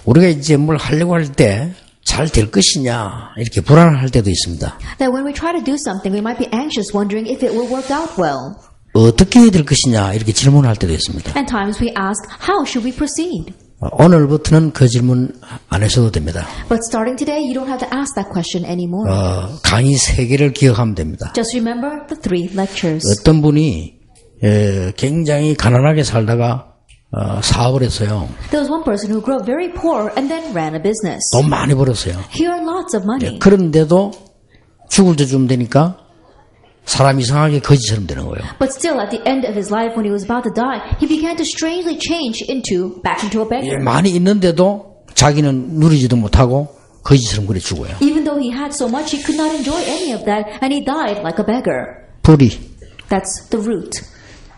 우리가 이제 뭘 하려고 할 때 잘 될 것이냐 이렇게 불안할 때도 있습니다. That when we try to do something, we might be anxious, wondering if it will work out well. 어떻게 해야 될 것이냐 이렇게 질문할 때도 있습니다. And times we ask, how should we proceed? 오늘부터는 그 질문 안 하셔도 됩니다. But starting today, you don't have to ask that question anymore. 강의 3개를 기억하면 됩니다. Just remember the 3 lectures. 어떤 분이 굉장히 가난하게 살다가 사업을 했어요. There was one person who grew up very poor and then ran a business. 돈 많이 벌었어요. He earned lots of money. 그런데도 죽을 때쯤 되니까 사람 이상하게 거지처럼 되는 거예요. But still, at the end of his life, when he was about to die, he began to strangely change back into a beggar. 많이 있는데도 자기는 누리지도 못하고 거지처럼 그래 죽어요. Even though he had so much, he could not enjoy any of that, and he died like a beggar. 뿌리, That's the root.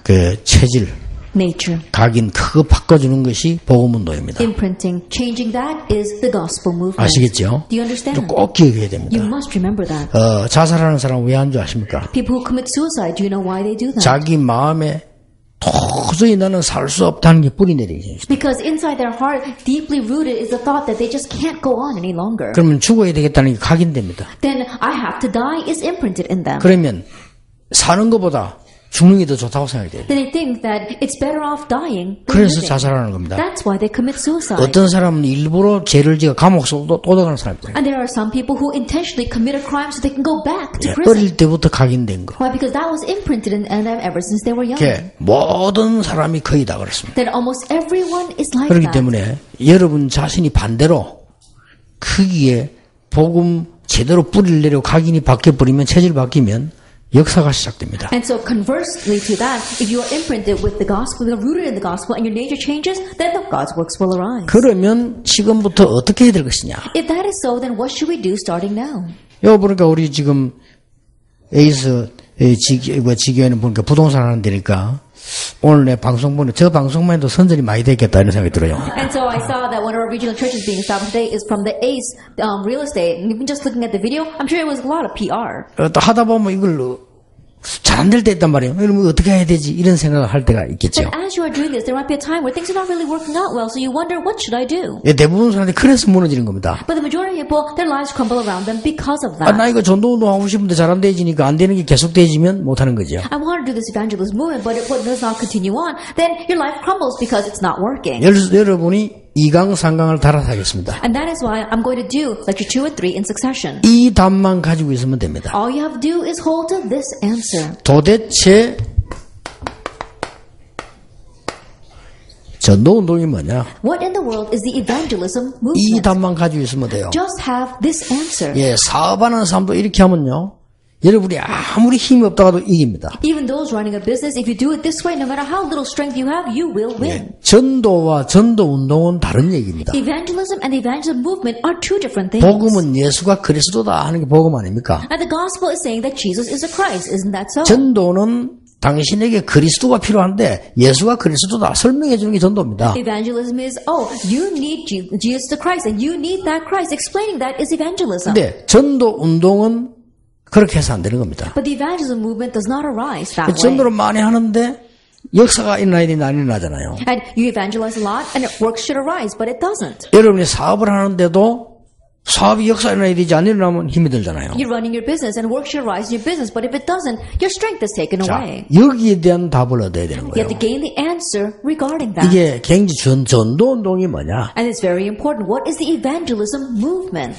그 체질, Nature. 각인 그거 바꿔주는 것이 복음운동입니다. Imprinting. Changing that is the gospel movement. 아시겠죠? Do you understand? 꼭 기억해야 됩니다. You must remember that. 자살하는 사람 왜 한 줄 아십니까? People who commit suicide, do you know why they do that? 자기 마음에 도저히 나는 살 수 없다는 게 뿌리 내리죠. Because inside their heart, deeply rooted is the thought that they just can't go on any longer. 그러면 죽어야 되겠다는 게 각인됩니다. Then I have to die is imprinted in them. 그러면 사는 것보다 죽는 게 더 좋다고 생각이 돼요. Then they think that it's better off dying than 그래서 living. 자살하는 겁니다. That's why they commit suicide. 어떤 사람은 일부러 죄를 지어 감옥 속도 또 들어가는 사람이 있어요. And there are some people who intentionally commit a crime so they can go back to prison. 어릴 때부터 각인된 거. Why? Because that was imprinted in them ever since they were young. 모든 사람이 거의 다 그렇습니다. That almost everyone is like 그렇기 that. 때문에 여러분 자신이 반대로 크기에 복음 제대로 뿌리를 내려 각인이 바뀌어버리면 체질 바뀌면 역사가 시작됩니다. And so conversely to that, if you are imprinted with the gospel, you're rooted in the gospel, and your nature changes, then the God's works will arise. 그러면 지금부터 어떻게 해야 될 것이냐? If that is so, then what should we do starting now? 여기 보니까 우리 지금 에이스 지교회는 보니까 부동산 하는 데니까 오늘 내 방송 보니 저 방송만 해도 선전이 많이 되겠다 이런 생각이 들어요. And so I saw that one of our regional churches being established today is from the ACE real estate. And even just looking at the video, I'm sure it was a lot of PR. 또 하다 보면 이걸 잘 안 될 때 있단 말이에요. 그러면 어떻게 해야 되지? 이런 생각을 할 때가 있겠죠. And as you are doing this, there might be a time where things are not really working out well, so you wonder, what should I do? 대부분 사람들이 그래서 무너지는 겁니다. But the majority of people, their lives crumble around them because of 나 that. 이거 전도운동 하고 싶은데 잘 안 되지니까 안 되는 게 계속 되지면 못하는 거죠. I want to do this evangelist movement, but if it does not continue on, then your life crumbles because it's not working. 여러분이 2강, 3강을 달아서 하겠습니다. And that is why I'm going to do lecture 2 and 3 in succession. 이 답만 가지고 있으면 됩니다. All you have to do is hold to this answer. 도대체 전도운동이 뭐냐? What in the world is the evangelism 이 movement? 답만 가지고 있으면 돼요. Just have this answer. 사업하는 사람도 이렇게 하면요. 여러분이 아무리 힘이 없다가도 이깁니다. Even those running a business, if you do it this way, no matter how little strength you have, you will win. 전도와 전도운동은 다른 얘기입니다. Evangelism and the evangelism movement are two different things. 복음은 예수가 그리스도다 하는 게 복음 아닙니까? And the gospel is saying that Jesus is the Christ. Isn't that so? 전도는 당신에게 그리스도가 필요한데 예수가 그리스도다 설명해 주는 게 전도입니다. Evangelism is, you need Jesus the Christ and you need that Christ. Explaining that is evangelism. 근데 전도운동은 그렇게 해서 안 되는 겁니다. But the evangelism movement does not arise that way. 전도를 많이 하는데 역사가 일어나야 되는데 안 일어나잖아요. And you evangelize a lot and works should arise, but it doesn't. 여러분이 사업을 하는데도 사업이 역사 일어나야 되지 안 일어나면 힘이 들잖아요. You're running your business and work should arise in your business, but if it doesn't, your strength is taken away. 여기에 대한 답을 얻어야 되는 You 거예요. have to gain the answer regarding that. 이게 굉장히 전도운동이 뭐냐? And it's very important. What is the evangelism movement?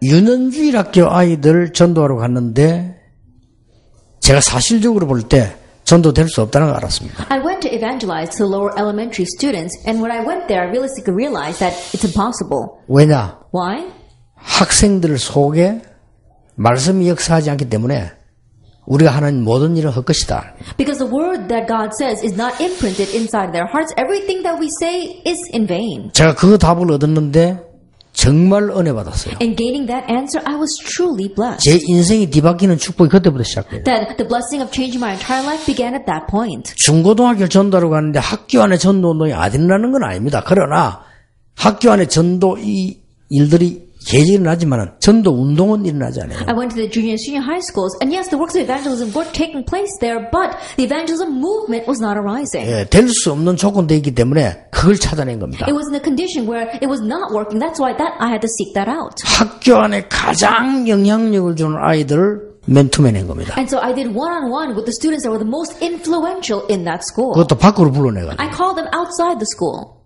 유년주일 학교 아이들 전도하러 갔는데 제가 사실적으로 볼 때 전도될 수 없다는 걸 알았습니다. I went to evangelize to lower elementary students, and when I went there, I realistically realized that it's impossible. 왜냐? Why? 학생들 속에 말씀이 역사하지 않기 때문에 우리가 하는 모든 일은 헛것이다. Because the word that God says is not imprinted inside their hearts. Everything that we say is in vain. 제가 그 답을 얻었는데 정말 은혜 받았어요. In gaining that answer, I was truly blessed. 제 인생이 뒤바뀌는 축복이 그때부터 시작돼요. That the blessing of changing my entire life began at that point. 중고등학교 전도하러 가는데 학교 안에 전도운동이 안 일어나는 건 아닙니다. 그러나 학교 안에 전도 이 일들이 계속 일어나지만은 전도 운동은 일어나지 않아요. I went to the junior and senior high schools, and yes, the works of evangelism were taking place there, but the evangelism movement was not arising. 예, 될 수 없는 조건도 있기 때문에 그걸 찾아낸 겁니다. It was in a condition where it was not working. That's why I had to seek that out. 학교 안에 가장 영향력을 주는 아이들을 맨투맨인 겁니다. And so I did one-on-one with the students that were the most influential in that school. 그것도 밖으로 불러내가지고. I called them outside the school.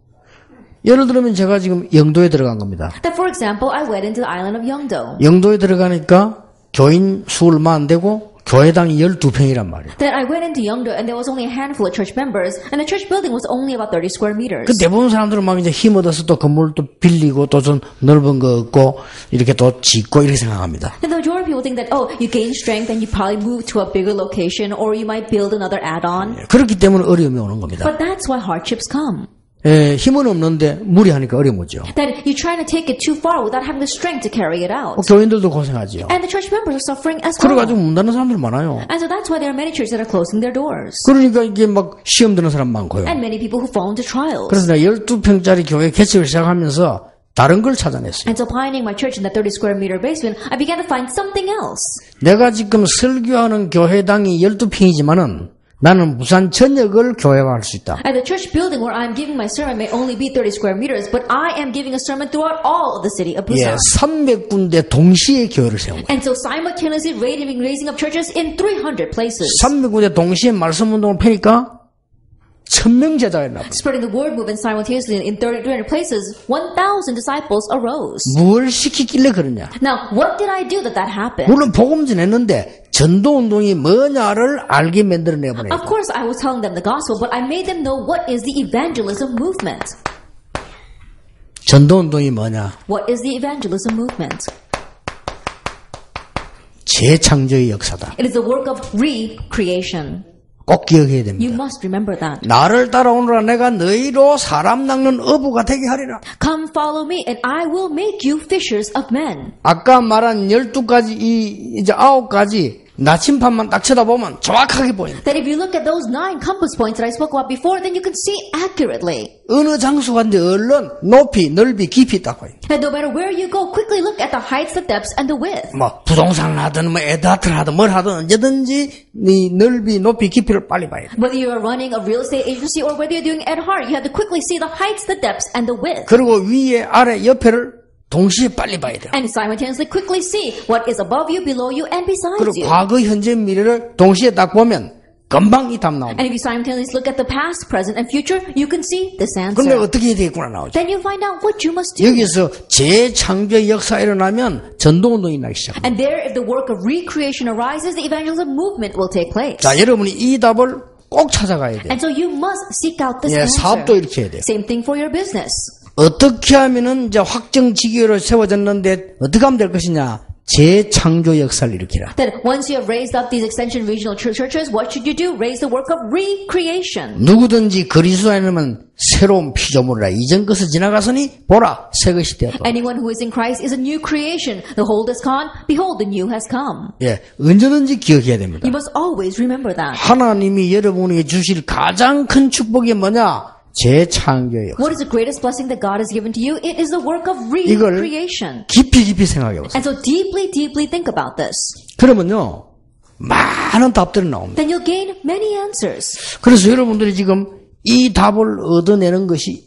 예를 들면 제가 지금 영도에 들어간 겁니다. That, for example, I went into the island of Yeongdo. 영도에 들어가니까 교인 수 얼마 안 되고 교회당이 12평이란 말이에요. Then I went into Yeongdo and there was only a handful of church members, and the church building was only about 30 square meters. 그 대부분 사람들은 막 이제 힘 얻어서 또 건물도 빌리고 또 좀 넓은 거 얻고 이렇게 또 짓고 이렇게 생각합니다. And the majority of people think that, oh, you gain strength and you probably move to a bigger location, or you might build another add-on. 그렇기 때문에 어려움이 오는 겁니다. But that's why hardships come. 예, 힘은 없는데 무리하니까 어려워져. That you're trying to take it too far without having the strength to carry it out. 교인들도 고생하지요. And the church members are suffering as well. 그래가지고 문 닫는 사람들 많아요. And so that's why there are many churches that are closing their doors. 그러니까 이게 막 시험 드는 사람 많고요. And many people who fall into trials. 그래서 내가 12평짜리 교회 개척을 시작하면서 다른 걸 찾아냈어요. And so pioneering my church in that 30 square meter basement, I began to find something else. 내가 지금 설교하는 교회당이 12평이지만은 나는 부산 전역을 교회화할 수 있다. And the church building where I'm giving my sermon may only be 30 square meters, but I am giving a sermon throughout all of the city of 예, Busan. 300군데 동시에 교회를 세운 거예요. And so simultaneously raising up churches in 300 places. 300군데 동시에 말씀 운동을 펴니까 1000명 제자가 나왔어요. Spreading the word movement simultaneously in 300 places, 1,000 disciples arose. 뭘 시키길래 그러냐? Now, what did I do that happened? 물론 복음 전했는데 전도운동이 뭐냐를 알게 만들어내버려요. Of course, I was telling them the gospel, but I made them know what is the evangelism movement. 전도운동이 뭐냐? What is the evangelism movement? 재창조의 역사다. It is the work of recreation. 꼭 기억해야 You 됩니다. must remember that. 나를 따라오너라 내가 너희로 사람 낚는 어부가 되게 하리라. Come follow me and I will make you fishers of men. 아까 말한 12가지 이제 9가지 나침판만 딱 쳐다보면 정확하게 보인다. That if you look at those 9 compass points that I spoke about before, then you can see accurately. 어느 장소간데 얼른 높이, 넓이, 깊이 딱 보여. And no matter where you go, quickly look at the heights, the depths, and the width. 뭐 부동산을 하든 뭐 에다트를 하든 뭘 하든 언제든지 네 넓이, 높이, 깊이를 빨리 봐야 돼. Whether you are running a real estate agency or whether you're doing Ed Hart, you have to quickly see the heights, the depths, and the width. 그리고 위에, 아래, 옆에를 동시에 빨리 봐야 돼. And simultaneously quickly see what is above you, below you, and besides 그리고 you. 과거, 현재, 미래를 동시에 딱 보면 금방 이 답 나옵니다. And if you simultaneously look at the past, present, and future, you can see this 그런데 answer. 어떻게 해야 되겠구나 나오죠. Then you find out what you must do. 여기서 재창조의 역사가 일어나면 전도운동이 나기 시작합니다. And there, if the work of recreation arises, the evangelism movement will take place. 자, 여러분이 이 답을 꼭 찾아가야 돼요. And so you must seek out this 예, answer. 사업도 이렇게 해야 돼요. Same thing for your business. 어떻게 하면은 이제 확정 지교로 세워졌는데 어떻게 하면 될 것이냐? 재창조 역사를 일으키라. That once you have raised up these extension regional churches, what should you do? Raise the work of recreation. 누구든지 그리스도 안에는 새로운 피조물이라 이전 것을 지나가서니 보라 새 것이 되었다. Anyone who is in Christ is a new creation. The old is gone. Behold, the new has come. 예, 언제든지 기억해야 됩니다. You must always remember that. 하나님이 여러분에게 주실 가장 큰 축복이 뭐냐? 재창조예요. What is the greatest blessing that God has given to you? It is the work of 이걸 recreation. 깊이 생각해 보세요. And so deeply think about this. 그러면요 많은 답들이 나옵니다. Then you'll gain many answers. 그래서 여러분들이 지금 이 답을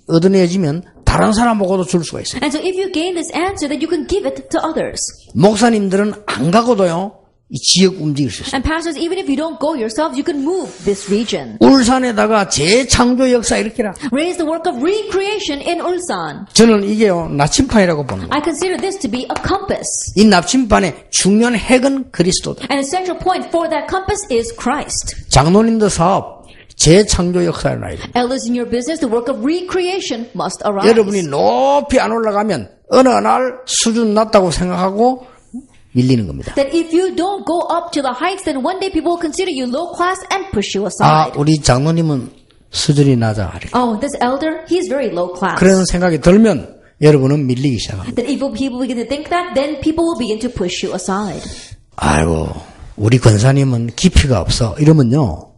얻어내지면 다른 사람하고도 줄 수가 있어요. And so if you gain this answer, then you can give it to others. 목사님들은 안 가고도요 이 지역 움직일 수 있어요. And pastors, even if you don't go yourselves, you can move this region. 울산에다가 재창조 역사 일으키라. Raise the work of recreation in Ulsan. 저는 이게요 나침판이라고 보는 거예요. I consider this to be a compass. 이 나침판의 중요한 핵은 그리스도다. And the central point for that compass is Christ. 장로님들 사업 재창조 역사를 나야 돼요. Elders in your business, the work of recreation must arise. 여러분이 높이 안 올라가면 어느 날 수준 낮다고 생각하고 밀리는 겁니다. That if you don't go up to the heights, then one day people will consider you low class and push you 아, aside. 우리 장로님은 수준이 낮아. Oh, this elder, he's very low class. 그런 생각이 들면 여러분은 밀리기 시작합니다. That if people begin to think that, then people will begin to push you aside. 아이고, 우리 권사님은 깊이가 없어. 이러면요.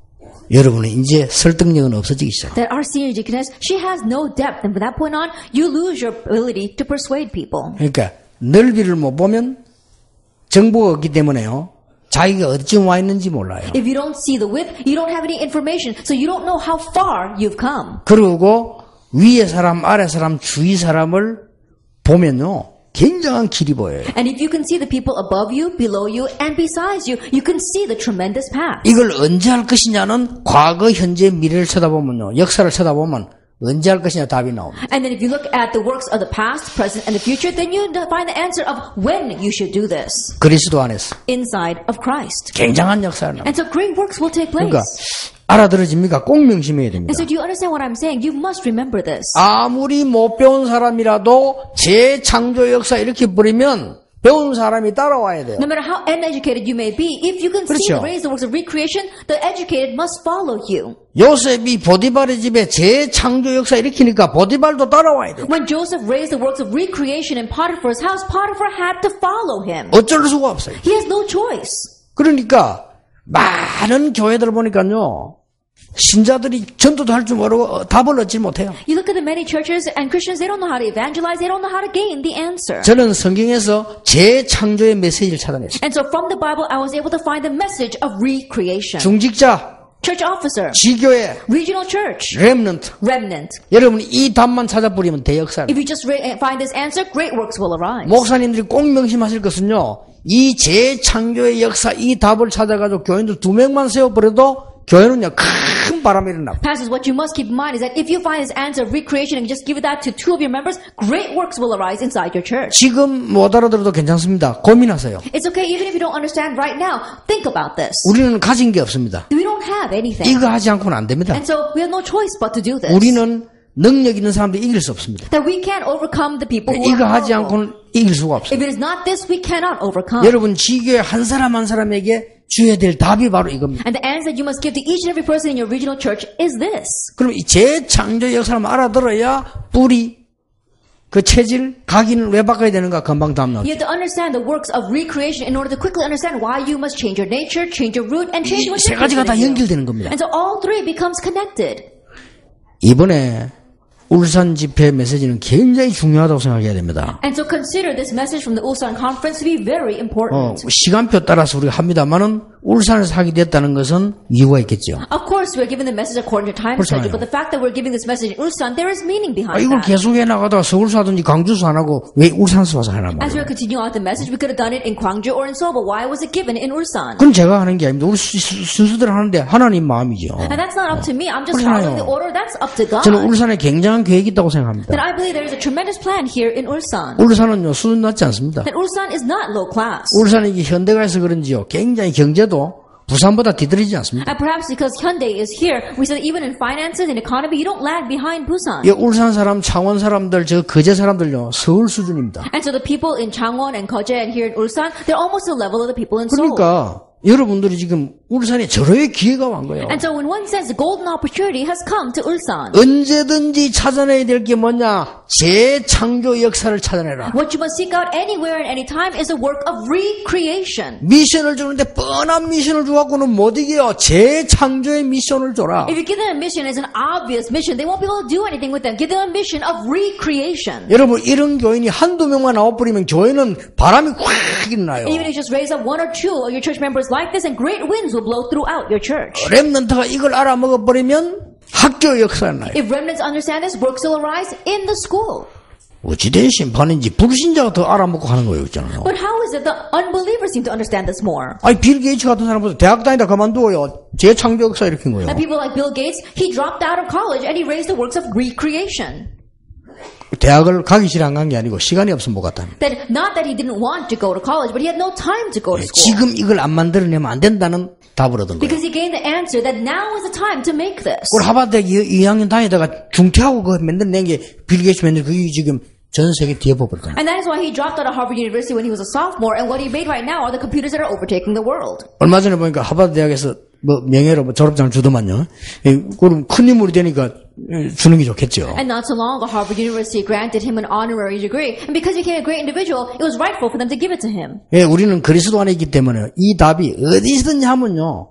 여러분은 이제 설득력은 없어지기 시작합니다. That our senior deaconess, she has no depth, and from that point on, you lose your ability to persuade people. 그러니까 넓이를 못 보면 정보가 없기 때문에요. 자기가 어디쯤 와 있는지 몰라요. If you don't see the width, you don't have any information, so you don't know how far you've come. 그리고 위에 사람, 아래 사람, 주위 사람을 보면요. 굉장한 길이 보여요. And if you can see the people above you, below you, and besides you, you can see the tremendous path. 이걸 언제 할 것이냐는 과거, 현재, 미래를 쳐다보면요. 역사를 쳐다보면 언제 할 것이냐 답이 나옵니다. And then if you look at the works of the past, present, and the future, then you find the answer of when you should do this. 그리스도 안에서 Inside of Christ. 굉장한 역사를 나옵니다. And so great works will take place. 그러니까 알아들어집니까? 꼭 명심해야 됩니다. And so do you understand what I'm saying? You must remember this. 아무리 못 배운 사람이라도 재창조 역사 이렇게 부르면 배운 사람이 따라와야 돼요. No matter how uneducated you may be, if you can see 그렇죠. and raise the works of recreation, the educated must follow you. 요셉이 보디발의 집에 재창조 역사 일으키니까 보디발도 따라와야 돼요. When Joseph raised the works of recreation in Potiphar's house, Potiphar had to follow him. 어쩔 수가 없어요. He has no choice. 그러니까 많은 교회들 보니까요. 신자들이 전도도 할 줄 모르고 답을 얻지 못해요. You look at the many churches and Christians, they don't know how to evangelize, they don't know how to gain the answer. 저는 성경에서 재창조의 메시지를 찾아냈어요. And so from the Bible, I was able to find the message of recreation. 중직자, Church officer, 지교회, regional church, 렘넌트. remnant. 여러분이 이 답만 찾아버리면 대역사입니다. If you just find this answer, great works will arise. 목사님들이 꼭 명심하실 것은요. 이 재창조의 역사 이 답을 찾아가지고 교인들 2명만 세워버려도 교회는요 큰 바람이 일어납니다. Pastors, what you must keep in mind is that if you find this answer of recreation and just give it that to 2 of your members, great works will arise inside your church. 지금 못 알아들어도 괜찮습니다. 고민하세요. It's okay even if you don't understand right now. Think about this. 우리는 가진 게 없습니다. We don't have anything. 이거 하지 않고는 안 됩니다. And so we have no choice but to do this. 우리는 능력 있는 사람들 이길 수 없습니다. That we can't overcome the people who 이거 are 하지 powerful. 않고는 이길 수가 없어요. If it is not this, we cannot overcome. 여러분 지교회 한 사람 한 사람에게 줘야 될 답이 바로 이겁니다. And the answer that you must give to each and every person in your regional church is this. 그럼 이 재창조 역사를 알아들어야 뿌리, 그 체질, 각인을 왜 바꿔야 되는가 금방 답 나오죠. You have to understand the works of recreation in order to quickly understand why you must change your nature, change your root, and change 이 what's 세 가지가 다 important in you. 연결되는 겁니다. And so all three becomes connected. 이번에 울산 집회 메시지는 굉장히 중요하다고 생각해야 됩니다. And so consider this message from the Ulsan conference to be very important. 시간표 따라서 우리가 합니다만은 울산에서 하게 됐다는 것은 이유가 있겠죠. Of course, we're given the message according to time schedule, but the fact that we're giving this message in Ulsan, there is meaning behind 이걸 that. 계속 해나가다가 서울서 하든지 강주서 안 하고 왜 울산서 와서 하란 As 말이에요. we're continuing on with the message, we could have done it in Gwangju or in Seoul, but why was it given in Ulsan? 그건 제가 하는 게 아닙니다. 우리 순수대로 하는데 하나님 마음이죠. And that's not up to me. I'm just 그렇잖아요. following the order. That's up to God. 저는 울산에 굉장한 계획이 있다고 생각합니다. That I believe there is a tremendous plan here in Ulsan. 울산은요 수준 낮지 않습니다. That Ulsan is not low class. 울산이 이게 현대가에서 그런지요 굉장히 경제도 부산보다 뒤떨어지지 않습니다. And perhaps because Hyundai is here, we said that even in finances and economy, you don't lag behind Busan. 이 울산 사람, 창원 사람들, 저 거제 사람들요 서울 수준입니다. And so the people in Changwon and Geoje and here in Ulsan, they're almost the level of the people in Seoul. 그러니까 여러분들이 지금 울산에 절호의 기회가 온 거예요. And so in one sense, the golden opportunity has come to Ulsan. 언제든지 찾아내야 될 게 뭐냐? 재창조 역사를 찾아내라. What you must seek out anywhere and anytime is a work of recreation. 미션을 주는데 뻔한 미션을 주갖고는 못 이겨요. 재창조의 미션을 줘라. If you give them a mission as an obvious mission, they won't be able to do anything with them. Give them a mission of recreation. 여러분 이런 교인이 한두 명만 나와버리면 교회는 바람이 확 일어나요. Even if you just raise up 1 or 2 of your church members like this, and great winds will blow throughout your church. 렘넌트가 이걸 알아먹어버리면 학교 역사가 나요. If remnants understand this, works will arise in the school. 어찌된 심판인지 불신자가 더 알아먹고 하는 거예요, 있잖아요. But how is it the unbelievers seem to understand this more? 아니 빌 게이츠 같은 사람보다 대학 다니다 그만두어요. 재창조 역사 일으킨 거예요. And people like Bill Gates, he dropped out of college and he raised the works of recreation. 대학을 가기 싫어 안 간 게 아니고 시간이 없으면 못 갔다. That not that he didn't want to go to college, but he had no time to go to school. 지금 이걸 안 만들어내면 안 된다는 답을 얻은 거예요. Because he gained the answer that now is the time to make this. 그걸 하버드 2학년 다니다가 중퇴하고 그 만들어낸 게 빌 게이츠 만든 그게 지금 전 세계 뒤에 뽑았잖아요. And that is why he dropped out of Harvard University when he was a sophomore, and what he made right now are the computers that are overtaking the world. 얼마 전에 보니까 하버드 대학에서 뭐 명예로 뭐 졸업장을 주더만요. 그럼 큰 인물이 되니까 주는 게 좋겠죠. And not so long ago, Harvard University granted him an honorary degree, and because he became a great individual, it was rightful for them to give it to him. 예, 우리는 그리스도 안에 있기 때문에 이 답이 어디서든지 하면요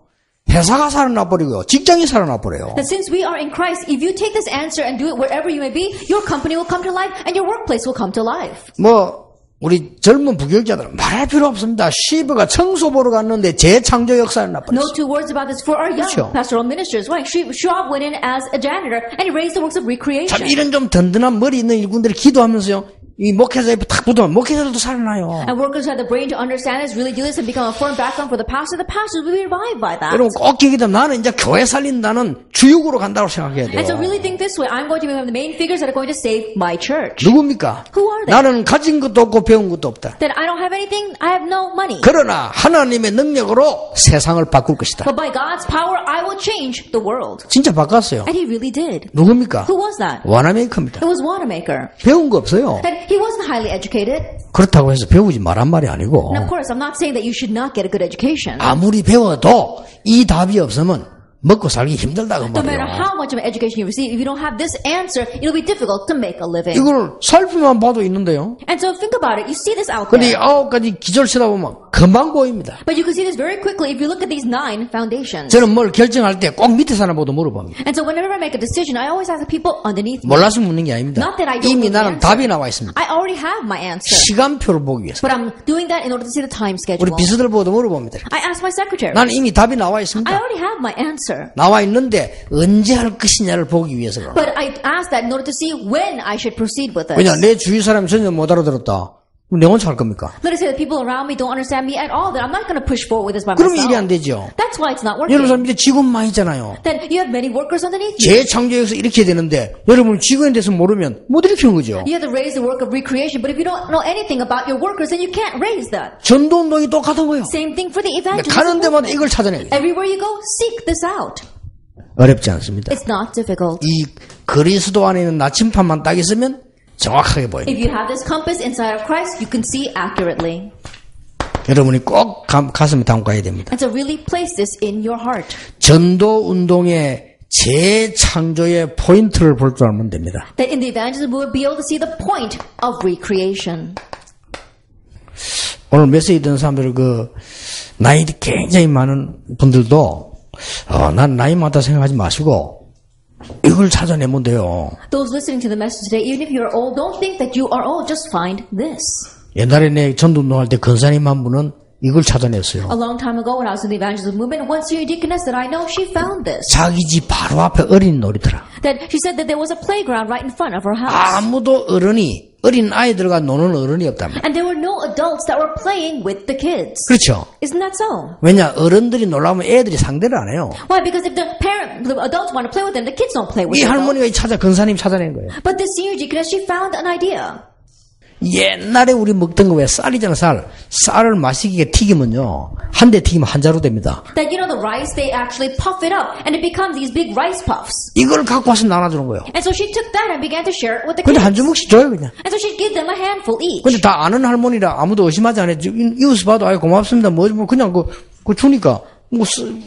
회사가 살아나 버리고요. 직장이 살아나 버려요. That since we are in Christ, if you take this answer and do it wherever you may be, your company will come to life and your workplace will come to life. 뭐 우리 젊은 부교육자들은 말할 필요 없습니다. 시브가 청소 보러 갔는데 재창조 역사를 No 나버렸어요. two words about this for our young 그렇죠. pastoral ministers. Right? Schwab went in as a janitor and he raised the works of 참 recreation. 이런 좀 든든한 머리 있는 일꾼들이 기도하면서요. 이 목회자에 탁 붙으면 목회자들도 살아나요. And workers who have the brain to understand this, really do this and become a firm background for the pastors will be revived by that. 여러분 꼭 기억해야 나는 이제 교회 살린다는 주역으로 간다고 생각해야 And so 돼요. really think this way. I'm going to be one of the main figures that are going to save my church. 누굽니까? Who are they? 나는 가진 것도 없고 배운 것도 없다. That I don't have anything, I have no money. 그러나 하나님의 능력으로 세상을 바꿀 것이다. But by God's power, I will change the world. 진짜 바꿨어요. And he really did. 누굽니까? Who was that? 와나메이커입니다. It was Wanamaker. 배운 거 없어요. That he wasn't highly educated. 그렇다고 해서 배우지 말란 말이 아니고 And of course, I'm not saying that you should not get a good education. 아무리 배워도 이 답이 없으면 먹고 살기 힘들다고 No matter 말이에요. how much of an education you receive, if you don't have this answer, it'll be difficult to make a living. 이걸 살피만 봐도 있는데요. And so think about it. You see this out 근데 이 there. 9가지 기절 치다 보면 금방 보입니다. But you can see this very quickly if you look at these 9 foundations. 저는 뭘 결정할 때 꼭 밑에 사람보다 물어봅니다. And so whenever I make a decision, I always ask the people underneath me. 몰라서 묻는 게 아닙니다. Not that I don't 이미 know the 나는 answer. 답이 나와 있습니다. I already have my answer. 시간표를 보기 위해서. But I'm doing that in order to see the time schedule. 우리 비서들보다 물어봅니다. I asked my secretary. 나는 이미 답이 나와 I 있습니다. already have my answer. 나와 있는데 언제 할 것이냐를 보기 위해서 그런 거예요. But I asked that in order to see when I should proceed with 왜냐 this. 내 주위 사람이 전혀 못 알아들었다. 그럼 내가 혼자 할 겁니까? Let us say that people around me don't understand me at all, that I'm not going to push forward with this by 그러면 일이 안 myself. 되죠. That's why it's not 여러분 working. 사람 밑에 직원 많이 있잖아요. Then you have many workers underneath you. 재창조에서 이렇게 되는데 여러분 직원에 대해서 모르면 못 일으키는 거죠. You have to raise the work of recreation, but if you don't know anything about your workers, then you can't raise that. 전도운동이 똑같은 거예요. Same thing for the 가는 evangelism 데마다 movement. 이걸 찾아내요. Everywhere you go, seek this out. 어렵지 않습니다. It's not difficult. 이 그리스도 안에 있는 나침판만 딱 있으면 정확하게 보여요. If you have this compass inside of Christ, you can see accurately. 여러분이 꼭 가슴에 담고 가야 됩니다. And so really place this in your heart. 전도운동의 재창조의 포인트를 볼 줄 알면 됩니다. That in the evangelism, we will be able to see the point of recreation. 오늘 메시지 듣는 사람들 나이 굉장히 많은 분들도 난 나이 많다 생각하지 마시고 이걸 찾아내면 돼요. Those listening to the message today, even if you're old, don't think that you are old. Just find this. 옛날에 내 전도운동할 때 근사님 한 분은 이걸 찾아냈어요. A long time ago when I was in the evangelism movement, one senior deaconess that I know, she found this. 자기 집 바로 앞에 어린 놀이터라. That she said that there was a playground right in front of her house. 아무도 어린 아이들과 노는 어른이 없단 말이에요. And there were no adults that were playing with the kids. 그렇죠. Isn't that so? 왜냐 어른들이 놀라면 애들이 상대를 안 해요. Why? Because if the adults want to play with them, the kids don't play with 이 them. 할머니가 근사님 찾아낸 거예요. But this senior deaconess, she found an idea. 옛날에 우리 먹던 거 왜 쌀이잖아 쌀을 맛있게 튀기면요 한 대 튀기면 한 자루 됩니다. That, you know, the rice, they actually puff it up and it becomes these big rice puffs. 이걸 갖고 와서 나눠주는 거예요. And so she took that and began to share it with the 근데 kids. 한 주먹씩 줘요 그냥. And so she'd give them a handful each. 근데 다 아는 할머니라 아무도 의심하지 않아요. 이웃을 봐도 아유 고맙습니다. 뭐 그냥 그 주니까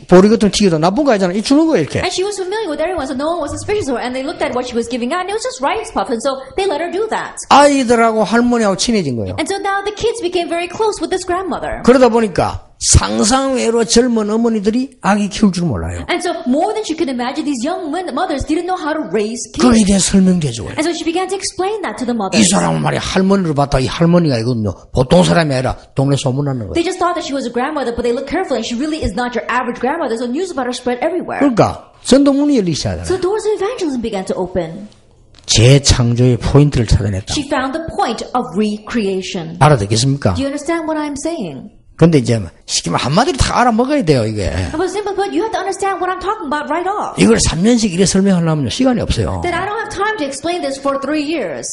보리 같은 거 튀기다 나쁜 거 아니잖아. 이 주는 거예요 이렇게. And she was familiar with everyone, so no one was suspicious of her. And they looked at what she was giving out, and it was just rice puff. And so they let her do that. 아이들하고 할머니하고 친해진 거예요. And so now the kids became very close with this grandmother. 그러다 보니까 상상외로 젊은 어머니들이 아기 키울 줄 몰라요. And so more than she could imagine, these young mothers didn't know how to raise 거기에 kids. 대해 설명해 줘요. And so she began to explain that to the 이 mothers. 사람은 말이야 할머니를 봤다 이 할머니가 이거는요 보통 사람이 아니라 동네 소문나는 거예요. They just thought that she was a grandmother, but they looked carefully, and she really is not your average grandmother. So news about her spread everywhere. 그러니까 전도문이 열리기 시작하잖아요. So doors of evangelism began to open. 재창조의 포인트를 찾아냈다. She found the point of recreation. 알아듣겠습니까? Do you understand what I'm saying? 근데 이제 쉽게 말하면 한마디로 다 알아먹어야 돼요 이게. But simply put, you have to understand what I'm talking about right off. 이걸 3년씩 이래 설명하려면 시간이 없어요. That I don't have time to explain this for 3 years.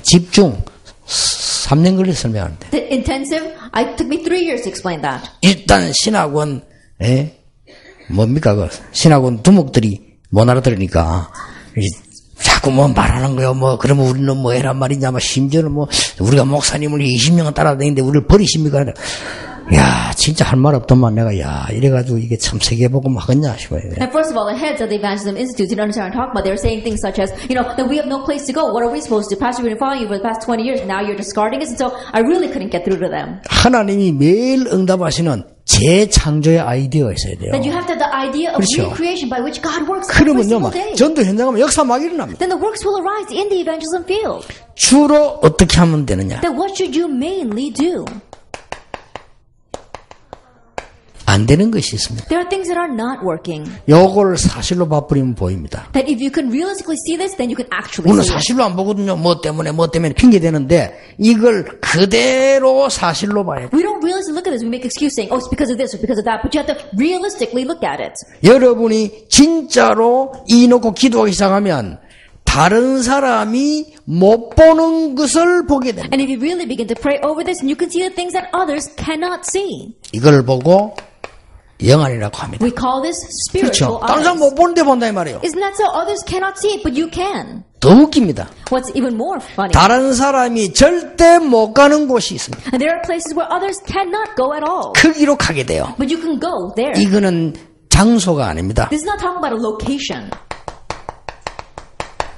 집중 3년 걸려 설명하는데. The intensive, it took me 3 years to explain that. 일단 신학원 뭡니까 그 신학원 두목들이 못 알아들으니까 자꾸 뭐 말하는 거요. 뭐 그러면 우리는 뭐 해란 말이냐. 뭐 심지어는 뭐 우리가 목사님을 20명은 따라다니는데 우리를 버리십니까? 야, 진짜 할 말 없더만 내가 야, 이래가지고 이게 참 세계복음 하겠냐 싶어요. And first of all, the heads of the Evangelism Institute didn't understand what I'm talking about. They were saying things such as, that we have no place to go. What are we supposed to do? Pastor, we've been following you for the past 20 years. Now you're discarding us. And so I really couldn't get through to them. 하나님이 매일 응답하시는 재창조의 아이디어가 있어야 돼요. That you have to have the idea of 그렇죠. recreation by which God works every 그러면요, single 막 day. 전도 현장 가면 역사 막 일어납니다. Then the works will arise in the evangelism field. 주로 어떻게 하면 되느냐? Then what should you mainly do? 안 되는 것이 있습니다. There are things that are not working. 요걸 사실로 봐버리면 보입니다. That if you can realistically see this, then you can actually 우리는 see it. 사실로 안 보거든요. 뭐 때문에 핑계대는데 이걸 그대로 사실로 봐야 돼요. We don't realistically look at this. We make excuse saying, oh, it's because of this or because of that. But you have to realistically look at it. 여러분이 진짜로 이 놓고 기도하기 시작하면 다른 사람이 못 보는 것을 보게 됩니다. And if you really begin to pray over this, and you can see the things that others cannot see. 이걸 보고 영안이라고 합니다. We call this 그렇죠. spiritual 다른 사람 eyes. 못 보는데 본다 이 말이에요. Isn't that so? Others cannot see it, but you can. 더 웃깁니다. What's even more funny? 다른 사람이 절대 못 가는 곳이 있습니다. And there are places where others cannot go at all. 거기로 가게 돼요. But you can go there. 이거는 장소가 아닙니다. This is not talking about a location.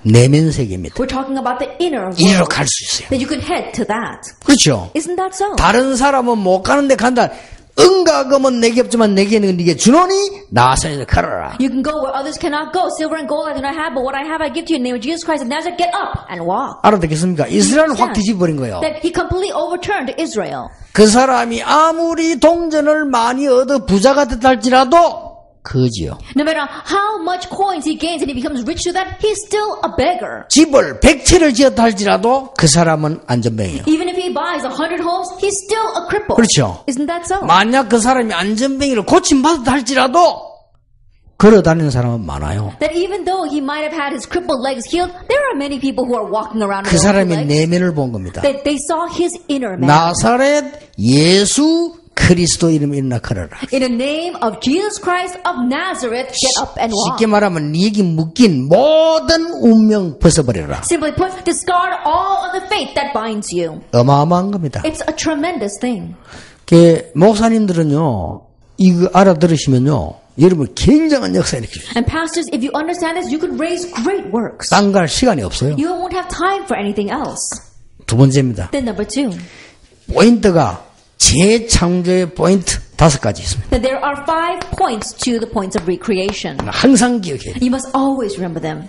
내면 세계입니다. We're talking about the inner 이리로 world. 갈 수 있어요. That you can head to that. 그렇죠. Isn't that so? 다른 사람은 못 가는데 간다. 은가금은 내게 없지만 내게는 네게 주노니 나와서 걸어라. You can go where others cannot go. Silver and gold I do not have, but what I have I give to you. In the name of Jesus Christ of Nazareth, get up and walk. 알아듣겠습니까? 이스라엘을 확 뒤집어버린 거예요. That he completely overturned Israel. 그 사람이 아무리 동전을 많이 얻어 부자가 됐다 할지라도 거지요. No matter how much coins he gains and he becomes rich through that, he's still a beggar. 집을 100채를 지었다 할지라도 그 사람은 안전뱅이에요. Even if he buys 100 homes, he's still a cripple. 그렇죠. Isn't that so? 만약 그 사람이 안전뱅이를 고침받았다 할지라도 걸어다니는 사람은 많아요. That even though he might have had his crippled legs healed, there are many people who are walking around 그 with 사람의 legs. 내면을 본 겁니다. That they saw his inner man. 나사렛 예수 그리스도 이름 일어나 걸어라. In the name of Jesus Christ of Nazareth, get up and walk. 쉽게 말하면 네게 묶인 모든 운명 벗어버려라. Simply put, discard all of the faith that binds you. 어마어마한 겁니다. It's a tremendous thing. 목사님들은요, 이거 알아들으시면요, 여러분 굉장한 역사 일으키죠. And pastors, if you understand this, you could raise great works. 딴 갈 시간이 없어요. You won't have time for anything else. 두 번째입니다. Then number 2, 포인트가 재창조의 포인트 5가지 있습니다. that there are 5 points to the points of recreation. 항상 기억해야 돼요. You must always remember them.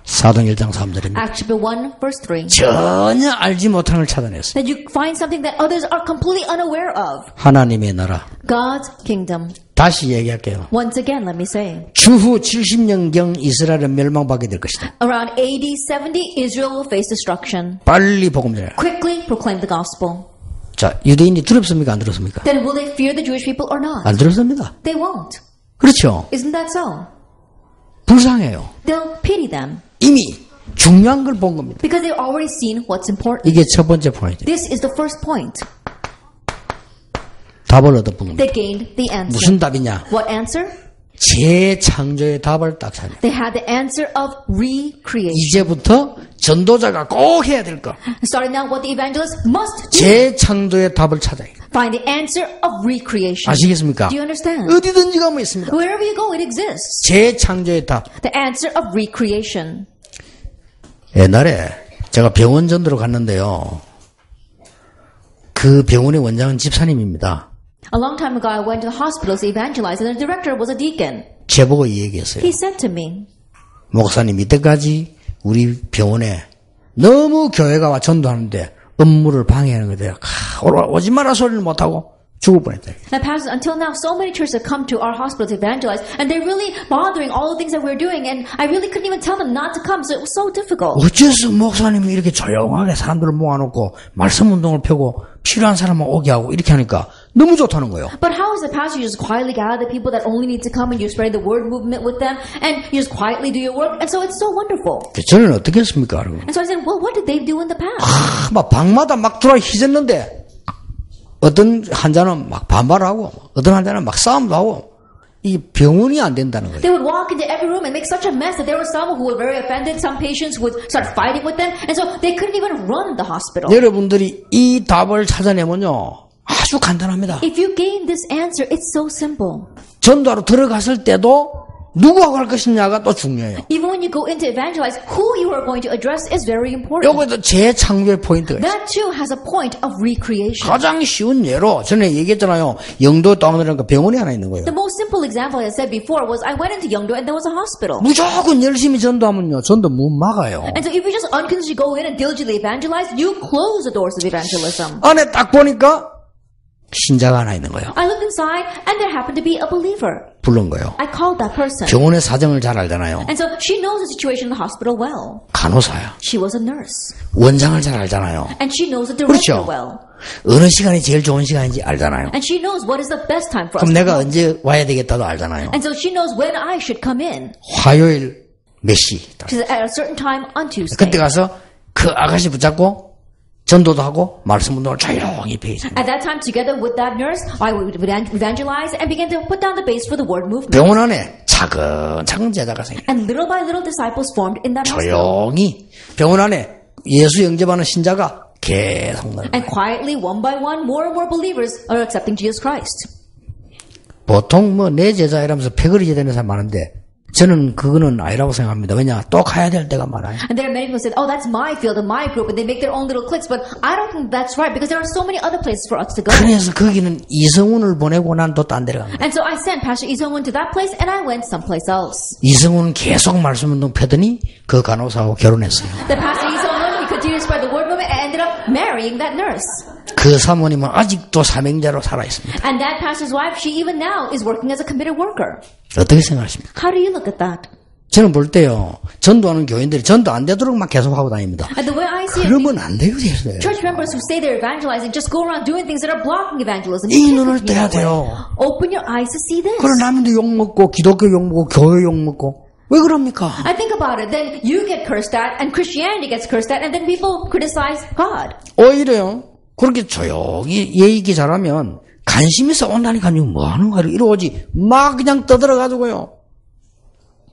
사도행 1장 3절입니다. Acts chapter 1, verse 3. 전혀 알지 못하는 걸 찾아냈어요. That you find something that others are completely unaware of. 하나님의 나라. God's kingdom. 다시 얘기할게요. Once again, let me say. 주후 70년경 이스라엘은 멸망받게 될 것이다. Around AD 70, Israel will face destruction. 빨리 복음 전해라. Quickly proclaim the gospel. 자, 유대인이 두렵습니까? 안 두렵습니까? Then will they fear the Jewish people or not? 안 두렵습니다. They won't. 그렇죠. Isn't that so? 불쌍해요. They'll pity them. 이미 중요한 걸 본 겁니다. Because they've already seen what's important. 이게 첫 번째 포인트. This is the first point. 답을 얻어본 겁니다. They gained the answer. 무슨 답이냐? What answer? 재창조의 답을 딱 찾아요. They had the answer of recreation. 이제부터 전도자가 꼭 해야 될 것. Starting now, what the evangelist must do. 재창조의 답을 찾아요. Find the answer of recreation. 아시겠습니까? Do you understand? 어디든지 가면 있습니다. Wherever you go, it exists. 재창조의 답. The answer of recreation. 옛날에 제가 병원 전도로 갔는데요. 그 병원의 원장은 집사님입니다. A long time ago, I went to the hospitals to evangelize, and the director was a deacon. 제보고 이 얘기했어요. He said to me, 목사님, 이때까지 우리 병원에 너무 교회가 와 전도하는데 업무를 방해하는 거예요. 오지 마라 소리를 못하고 죽을 뻔했다. now, pastors, until now, so many churches have come to our hospital to evangelize, and they're really bothering all the things that we're doing, and I really couldn't even tell them not to come, so it was so difficult. 어째서 목사님이 이렇게 조용하게 사람들을 모아놓고 말씀 운동을 펴고 필요한 사람만 오게 하고 이렇게 하니까 너무 좋다는 거예요. But how is the pastor? You just quietly gather the people that only need to come, and you spread the word movement with them, and you just quietly do your work, and so it's so wonderful. 저는 어떻게 했습니까? And so I said, well, what did they do in the past? 막 방마다 막 들어와 희졌는데 어떤 환자는 막 반발하고 어떤 환자는 막 싸움도 하고 이 병원이 안 된다는 거예요. They would walk into every room and make such a mess that there were some who were very offended. Some patients would start fighting with them. And so they couldn't even run the hospital. 여러분들이 이 답을 찾아내면요. 아주 간단합니다. If you gain this answer, it's so simple. 전도하러 들어갔을 때도 누구하고 할 것이냐가 또 중요해요. Even when you go in to evangelize, who you are going to address is very important. 요거도 재창조의 포인트가 있어요. That too has a point of recreation. 가장 쉬운 예로 전에 얘기했잖아요. 영도 다운이라는 병원이 하나 있는 거예요. The most simple example I said before was I went into Yeongdo and there was a hospital. 무조건 열심히 전도하면요. 전도 못 막아요. And so if you just unconditionally go in and diligently evangelize, you close the doors of evangelism. 안에 딱 보니까 신자가 하나 있는 거예요. I looked inside and there happened to be a believer. 부른 거예요. I called that person. 병원의 사정을 잘 알잖아요. And so she knows the situation in the hospital well. 간호사야. She was a nurse. 원장을 잘 알잖아요. And she knows the director 그렇죠. well. 어느 시간이 제일 좋은 시간인지 알잖아요. And she knows what is the best time for us 그럼 to 내가 come. 언제 와야 되겠다도 알잖아요. And so she knows when I should come in. 화요일 몇 시. She said at a certain time on Tuesday. 그때 가서 그 아가씨 붙잡고 전도도 하고 말씀 운동을 조용히 배우죠. At that time, together with that nurse, I would evangelize and begin to put down the base for the word movement. 병원 안에 차근차근 제자가 생겨요. And little by little disciples formed in that hospital. 조용히 병원 안에 예수 영접하는 신자가 계속 늘어나요. And quietly, one by one, more and more believers are accepting Jesus Christ. 보통 뭐 내 제자 이러면서 패거리 제되는 사람 많은데 저는 그거는 아니라고 생각합니다. 왜냐 또 가야 될 때가 많아요. And there are many people who said, oh, that's my field and my group, and they make their own little cliques. But I don't think that's right because there are so many other places for us to go. 그래서 거기는 이성훈을 보내고 난 또 딴 데로 갑니다. And so I sent Pastor Lee Seung-won to that place, and I went someplace else. 이성훈은 계속 말씀 운동 펴더니 그 간호사하고 결혼했어요. The Pastor Lee Seung-won, he continued to spread the word movement and ended up marrying that nurse. 그 사모님은 아직도 사명자로 살아있습니다. And that pastor's wife, she even now is working as a committed worker. 어떻게 생각하십니까? How do you look at that? 저는 볼 때요. 전도하는 교인들이 전도 안 되도록 막 계속 하고 다닙니다. And the way I see it, 그러면 안 돼요. 됐어요. church members who say they're evangelizing just go around doing things that are blocking evangelism. 이 You 눈을 can't 떼야 be that way. 돼요. Open your eyes to see this. 그런 남도 욕먹고 기독교 욕먹고 교회 욕먹고 왜 그럽니까? I think about it. Then you get cursed at, and Christianity gets cursed at, and then people criticize God. 오히려요. 그렇게 조용히 얘기 잘하면 관심 있어 온다니까 뭐 하는 거야 이러지 막 그냥 떠들어가지고요.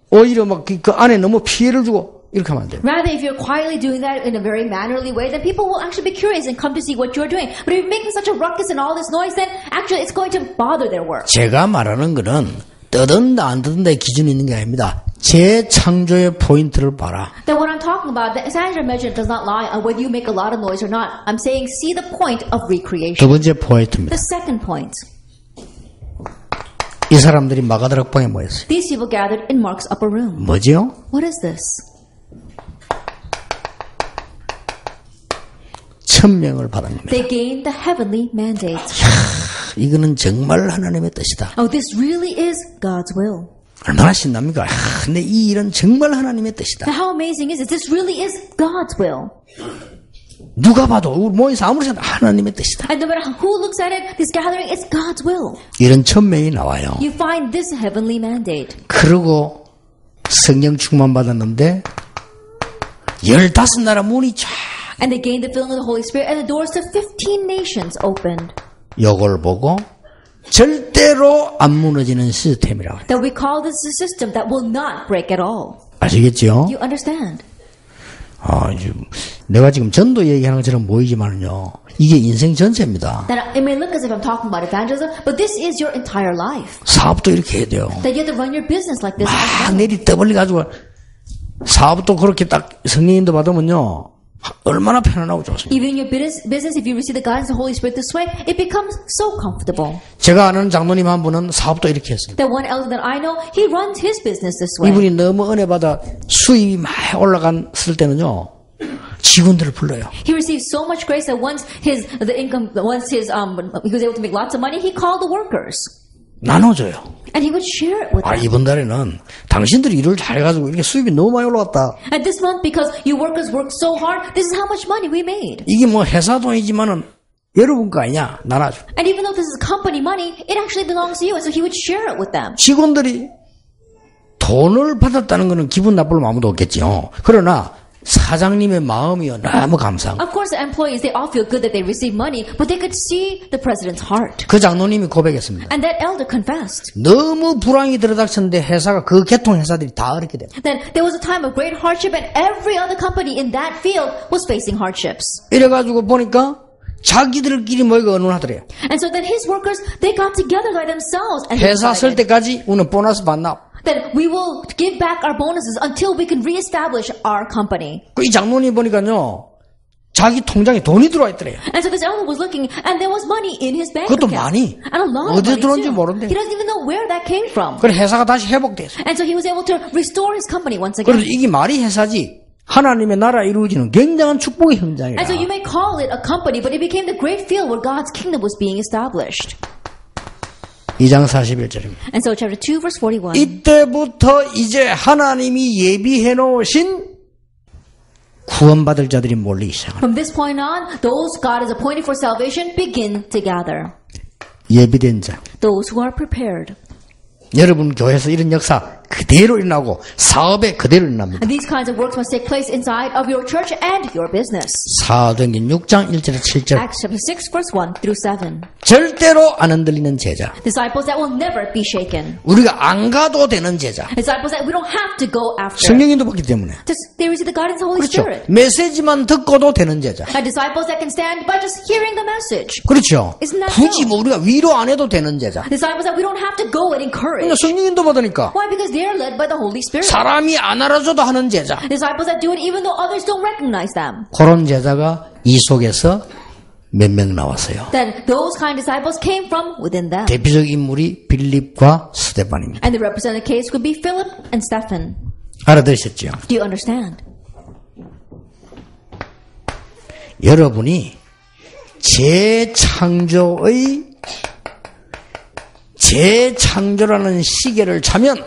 오히려 막 그 안에 너무 피해를 주고 이렇게 하면 안 돼요. Rather, if you're quietly doing that in a very mannerly way, then people will actually be curious and come to see what you're doing. But if you're making such a ruckus and all this noise, then actually it's going to bother their work. 제가 말하는 거는 떠든다 안 떠든다의 기준이 있는 게 아닙니다. 재창조의 포인트를 봐라. That what I'm talking about, the standard measure does not lie on whether you make a lot of noise or not. I'm saying see the point of recreation. 두 번째 포인트입니다. The second point. 이 사람들이 마가다락방에 모였어요. These people gathered in Mark's upper room. 뭐지요? What is this? 1000명을 받은 겁니다. They gained the heavenly mandate. 이거는 정말 하나님의 뜻이다. Oh, this really is God's will. 얼마나 신납니까? 근데 이 일은 정말 하나님의 뜻이다. Now, how amazing is it? This really is God's will. 누가 봐도 우리 모여서 아무리 생각해도 하나님의 뜻이다. And no matter who looks at it, this gathering is God's will. 이런 1000명이 나와요. You find this heavenly mandate. 그러고 성령 충만 받았는데 15나라 문이 쫙 And they gained the filling of the Holy Spirit, and the doors to 15 nations opened. 요걸 보고 절대로 안 무너지는 시스템이라고 해요. That we call this a system that will not break at all. 아시겠죠? You understand? 내가 지금 전도 얘기하는 것처럼 보이지만요. 이게 인생 전체입니다. That it may look as if I'm talking about evangelism, but this is your entire life. 사업도 이렇게 해야 돼요. That you have to run your business like this. 막 내리 떠벌려가지고 사업도 그렇게 딱 성령인도 받으면요. 얼마나 편안하고 좋습니다. Even in your business, if you receive the guidance of the Holy Spirit this way, it becomes so comfortable. 제가 아는 장로님 한 분은 사업도 이렇게 했습니다. That one elder that I know, he runs his business this way. 이분이 너무 은혜 받아 수입이 많이 올라갔을 때는요. 직원들을 불러요. He received so much grace that once he was able to make lots of money, he called the workers. 나눠줘요. And he would share it with them. 이번 달에는 당신들이 일을 잘해가지고 이렇게 수입이 너무 많이 올라갔다. And this month, because you workers worked so hard, this is how much money we made. 이게 뭐 회사 돈이지만은 여러분 거 아니냐? 나눠줘. And even though this is company money, it actually belongs to you. And so he would share it with them. 직원들이 돈을 받았다는 거는 기분 나쁠 아무도 없겠지요. 그러나 사장님의 마음이요 너무 감사한 거예요. Of course, the employees, they all feel good that they receive money, but they could see the president's heart. 그 장로님이 고백했습니다. And that elder confessed. 너무 불황이 들어닥쳤는데 회사가 그 개통회사들이 다 어렵게 됩니다. Then there was a time of great hardship, and every other company in that field was facing hardships. 이래가지고 보니까 자기들끼리 모이고 의논하더래요. And so then his workers, they got together by themselves and 회사 설 decided 때까지 우리는 보너스 받나? that we will give back our bonuses until we can reestablish our company. 이 장로님 보니까요, 자기 통장에 돈이 들어와 있더래요. And so this elder was looking, and there was money in his bank 그것도 account. 많이. And a lot of 어디에 money 들어온지 too. 모른대. He doesn't even know where that came from. 그래 회사가 다시 회복됐어요. And so he was able to restore his company once 그래서 again. 이게 말이 회사지. 하나님의 나라 이루어지는 굉장한 축복의 현장이라. And so you may call it a company, but it became the great field where God's kingdom was being established. 2장 41절입니다. And so chapter 2 verse 41. 이때부터 이제 하나님이 예비해 놓으신 구원받을 자들이 몰리기 시작합니다. From this point on, those God has appointed for salvation begin to gather. 예비된 자. Those who are prepared. 여러분 교회에서 이런 역사 그대로 일어나고 사업에 그대로 일어납니다. And these kinds of works must take place inside of your church and your business. 사도행전 6장 1절에 7절. Acts chapter 6 verse 1 through 7. 절대로 안 흔들리는 제자. Disciples that will never be shaken. 우리가 안 가도 되는 제자. Disciples that we don't have to go after. 성령인도 받기 때문에. They receive the guidance of the Holy 그렇죠. Spirit. 메시지만 듣고도 되는 제자. And disciples that can stand by just hearing the message. 그렇죠. Isn't that 굳이 so? 뭐 우리가 위로 안 해도 되는 제자. Disciples that we don't have to go and encourage. 그러니까 성령인도 받으니까. Why? Because they are led by the Holy Spirit. 사람이 안 알아줘도 하는 제자. Disciples that do it even though others don't recognize them. 그런 제자가 이 속에서 몇 명 나왔어요. Then those kind of disciples came from within them. 대표적 인물이 빌립과 스데반입니다. And the representative case could be Philip and Stephen. 알아들으셨죠? Do you understand? 여러분이 재창조라는 시계를 차면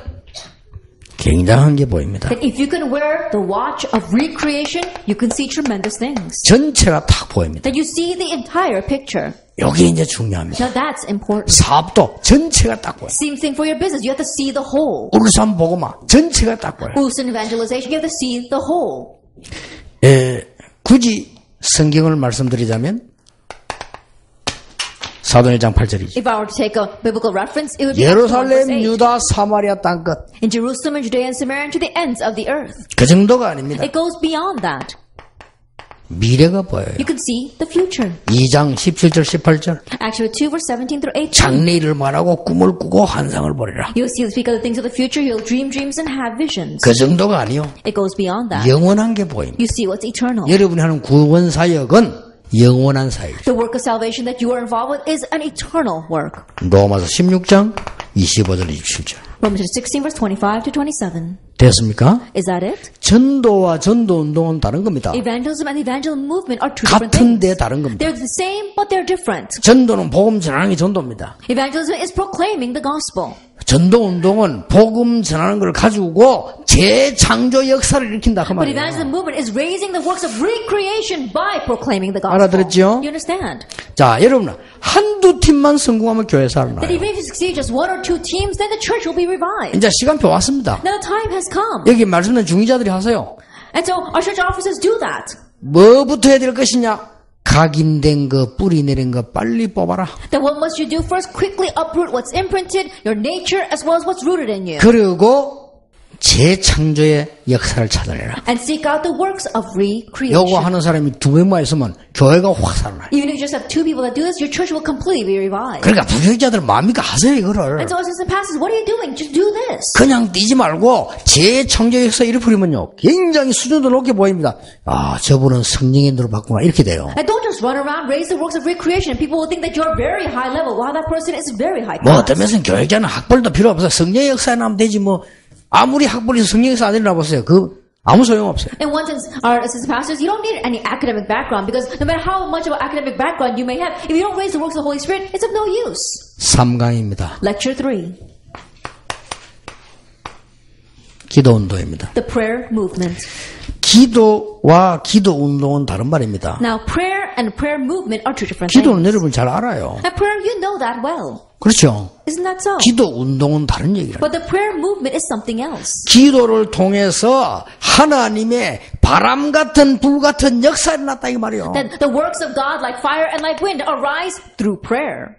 굉장한 게 보입니다. That if you can wear the watch of recreation, you can see tremendous things. 전체가 딱 보입니다. That you see the entire picture. 이게 이제 중요합니다. Now that's important. 사업도 전체가 딱 보여요. Same thing for your business. You have to see the whole. 울산 복음화 전체가 딱 보여요. Ulsan evangelization, you have to see the whole. 굳이 성경을 말씀드리자면 사도행전 8절이죠. If I were to take a biblical reference, it would be Acts 1 verse 예루살렘, 8. 유다, 사마리아 땅끝. In Jerusalem and Judea and Samaria and to the ends of the earth. 그 정도가 아닙니다. It goes beyond that. 미래가 보여요. You can see the future. 2장 17절 18절. Acts 2 verse 17 through 18. 장래일을 말하고 꿈을 꾸고 환상을 보리라. You'll see speak of the things of the future. You'll dream dreams and have visions. 그 정도가 아니요. It goes beyond that. 영원한 게 보입니다. You see what's eternal. 여러분이 하는 구원 사역은 영원한 사역이죠. The work of salvation that you are involved with is an eternal work. 로마서 16장 25절 27절. Romans 16 verse 25 to 27. 됐습니까? Is that it? 전도와 전도 운동은 다른 겁니다. Evangelism and the evangelism movement are two different 같은데 things. 다른 겁니다. They're the same, but they're different. 전도는 복음 전하는 게 전도입니다. Evangelism is proclaiming the gospel. 전도 운동은 복음 전하는 걸 가지고 재창조 역사를 일으킨다 그 But 말이에요. evangelism movement is raising the works of recreation by proclaiming the gospel. 알아들었죠? You understand? 자, 여러분 한두 팀만 성공하면 교회 살아나요. That even if you succeed just one or two teams, then the church will be revived. 이제 시간표 왔습니다. Now the time has come. 여기 말씀된 중위자들이 하세요. And so our church officers do that. 뭐부터 해야 될 것이냐? 각인된 거, 뿌리 내린 거 빨리 뽑아라. Then what must you do first? Quickly uproot what's imprinted, your nature, as well as what's rooted in you. 그리고 재창조의 역사를 찾아내라. And seek out the works of recreation. 요거 하는 사람이 두 명만 있으면 교회가 확 살아나요. Even if you just have two people that do this, your church will completely be revived. 그러니까 부교육자들 마음이가 하세요 이거를. And so as and pastors, what are you doing? Just do this. 그냥 뛰지 말고 재창조 역사 이렇게 부리면요 굉장히 수준도 높게 보입니다. 아 저분은 성령인으로 바꾸나 이렇게 돼요. And don't just run around, raise the works of recreation. And people will think that you're very high level. Wow, that person is very high 뭐 class. 어떤 면에서는 교육자는 학벌도 필요 없어요. 성령의 역사에 나면 되지 뭐 아무리 학벌이 있어 성령의 역사 안 일어나 보세요. 그 아무 소용 없어요. In one sense, our assistant pastors, you don't need any academic background because no matter how much of an academic background you may have, if you don't raise the works of the Holy Spirit, it's of no use. 3강입니다. Lecture 3, 기도 운동입니다. the prayer movement. 기도와 기도 운동은 다른 말입니다. Now, prayer and prayer movement are two different 기도는 things. 여러분 잘 알아요. And prayer, you know that well. 그렇죠. Isn't that so? 기도 운동은 다른 얘기라. But the prayer movement is something else. 기도를 통해서 하나님의 바람 같은 불 같은 역사가 일어났다 이 말이요. That the works of God like fire and like wind arise through prayer.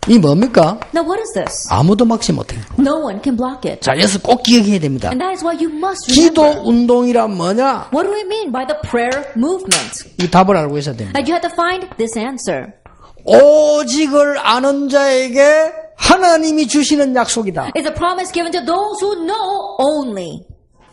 이 뭡니까? Now what is this? 아무도 막지 못해. No one can block it. 자, 여기서 꼭 기억해야 됩니다. And that is why you must 기도 remember. 운동이란 뭐냐? What do we mean by the prayer movement? 이 답을 알고 있어야 됩니다. That you have to find this answer. 오직을 아는 자에게 하나님이 주시는 약속이다. It's a promise given to those who know only.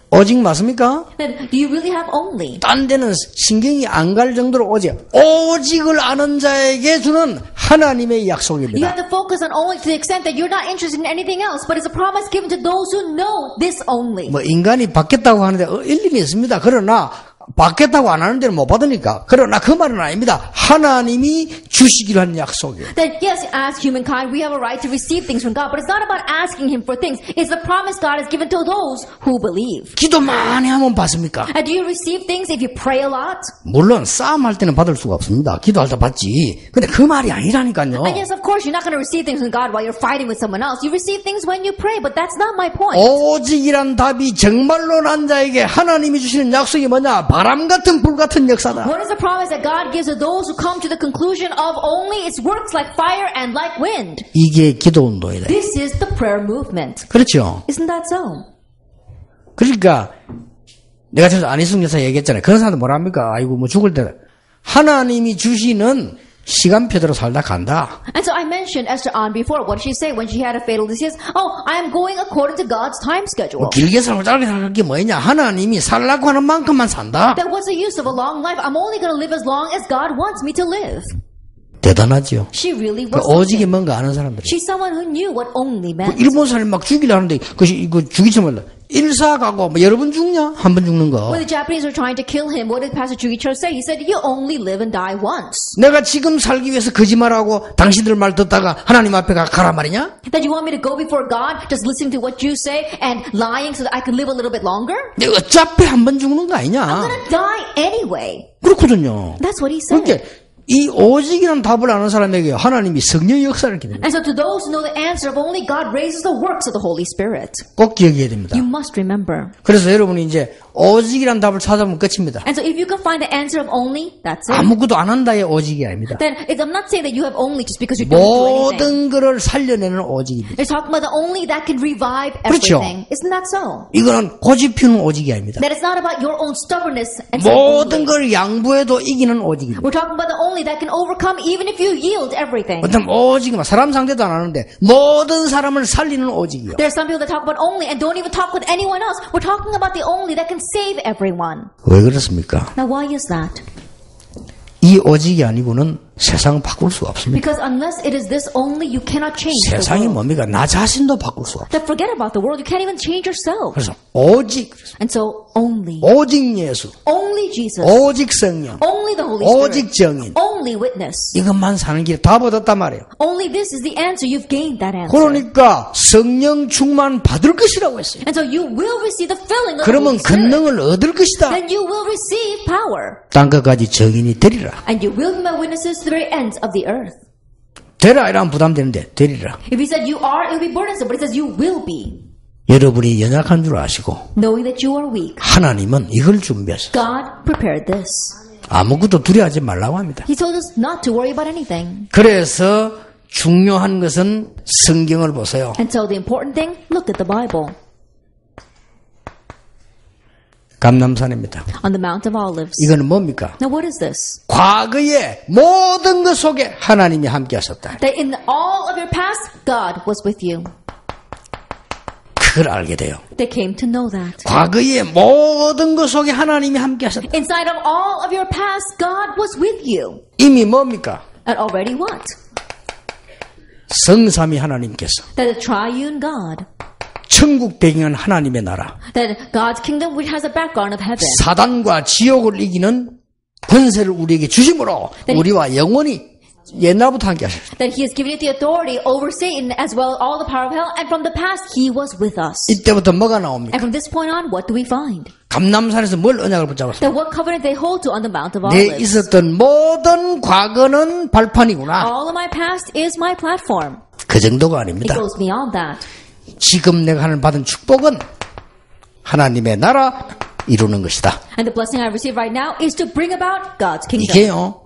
오직 맞습니까? Then do you really have only? 딴 데는 신경이 안 갈 정도로 오직을 아는 자에게 주는 하나님의 You 약속입니다. have to focus on only to the extent that you're not interested in anything else, but it's a promise given to those who know this only. 뭐 인간이 받겠다고 하는데 일리는 있습니다. 그러나 받겠다고 안 하는 데는 못 받으니까. 그러나 그 말은 아닙니다. 하나님이 주시기로 한 약속이에요. That yes, as humankind, we have a right to receive things from God, but it's not about asking Him for things. It's the promise God has given to those who believe. 기도 많이 하면 받습니까? And do you receive things if you pray a lot? 물론 싸움할 때는 받을 수가 없습니다. 기도할 때 받지. 근데 그 말이 아니라니까요. And yes, of course, you're not going to receive things from God while you're fighting with someone else. You receive things when you pray, but that's not my point. 오직이란 답이 정말로 난 자에게 하나님이 주시는 약속이 뭐냐? 바람 같은 불 같은 역사다. What is the promise that God gives to those who come to the conclusion of only its works like fire and like wind? 이게 기도 운동이다. This is the prayer movement. 그렇죠? Isn't that so? 그러니까 내가 저서 안희숙 여사 얘기했잖아요. 그런 사람들 뭐랍니까? 아이고 뭐 죽을 때 하나님이 주시는 시간표대로 살다 간다. And so I mentioned Esther An before. What did she say when she had a fatal disease? Oh, I am going according to God's time schedule. 길게 살고 짧게 사는 게 뭐냐? 하나님이 살라고 하는 만큼만 산다. That what's the use of a long life? I'm only going to live as long as God wants me to live. 대단하지요. She really 그 was. 오직이 뭔가 아는 사람들이. She's someone who knew what only meant. 일본 사람이 막 죽이려 하는데 이거 죽이지 말라. 일사 가고 뭐 여러 번 죽냐? 한 번 죽는 거. When the Japanese were trying to kill him, what did Pastor Juicho say? He said, "You only live and die once." 내가 지금 살기 위해서 거짓말하고 당신들 말 듣다가 하나님 앞에 가라 말이냐? That you want me to go before God, just listening to what you say and lying so that I can live a little bit longer? 내가 어차피 한 번 죽는 거 I'm 아니냐? gonna die anyway. 그렇거든요. That's what he said. 그러니까 이 오직이라는 답을 아는 사람에게 하나님이 성령의 역사를 이렇게 됩니다. And so to those who know the answer of only God raises the works of the Holy Spirit. 꼭 기억해야 됩니다. You must remember. 그래서 여러분이 이제 오직이라는 답을 찾아보면 끝입니다. And so if you can find the answer of only, that's it. 아무것도 안 한다의 오직이 아닙니다. Then I'm not saying that you have only just because you don't do anything. 모든 것을 살려내는 오직입니다. It's talking about the only that can revive 그렇죠. everything. Isn't that so? 이거는 고집 피우는 오직이 아닙니다. That it's not about your own stubbornness and saying 모든 only. 걸 양보해도 이기는 오직입니다. We're talking about the only that can overcome even if you yield everything. 어떤 오직이 사람 상대도 안 하는데 모든 사람을 살리는 오직이요. There are some people that talk about only and don't even talk with anyone else. We're talking about the only that can save everyone. 왜 그렇습니까? Now why is that? 이 오직이 아니고는 세상을 바꿀 수가 없습니다. Because unless it is this only, you cannot change the 세상이 world. 뭡니까? 나 자신도 바꿀 수가 없어요. That forget about the world, you can't even change yourself. 그래서 오직, And so only, 오직 예수, only Jesus, 오직 성령, only the Holy Spirit, 오직 정인 only witness. 이것만 사는 길에 다 얻었단 말이에요. Only this is the answer. You've gained that answer. 그러니까 성령 충만 받을 것이라고 했어요. And so you will receive the filling of the 그러면 Holy Spirit. 권능을 얻을 것이다. Then you will receive power. 땅 끝까지 정인이 되리라. And you will be my witnesses to the very ends of the earth. 되라 이러면 부담되는데 되리라. If he said you are, it will be burdensome. But it says you will be. 여러분이 연약한 줄 아시고 Knowing that you are weak. 하나님은 이걸 준비하셨어요. God prepared this. 아무것도 두려워하지 말라고 합니다. He told us not to worry about anything. 그래서 중요한 것은 성경을 보세요. And so the important thing, look at the Bible. 감람산입니다. On the Mount of Olives. 이거는 뭡니까? Now what is this? 과거의 모든 것 속에 하나님이 함께 하셨다. That in all of your past, God was with you. 그걸 알게 돼요. They came to know that. 과거의 모든 것 속에 하나님이 함께 하셨다. Inside of all of your past, God was with you. 이미 뭡니까? And already what? 성삼위 하나님께서 That the triune God, 천국 배경은 하나님의 나라, that God's kingdom which has a background of heaven, 사단과 지옥을 이기는 권세를 우리에게 주심으로 우리와 영원히 옛날부터 함께 하셨다. that He has given you the authority over Satan as well as all the power of hell, and from the past He was with us. 이때부터 뭐가 나옵니까? And from this point on, what do we find? 감람산에서 뭘 언약을 붙잡았어요? That what covenant they hold to on the Mount of 내 Olives. 있었던 모든 과거는 발판이구나. All of my past is my platform. 그 정도가 It 아닙니다. goes beyond that. 지금 내가 하늘 받은 축복은 하나님의 나라, 이루는 것이다. And the blessing I receive right now is to bring about God's kingdom. 이게요.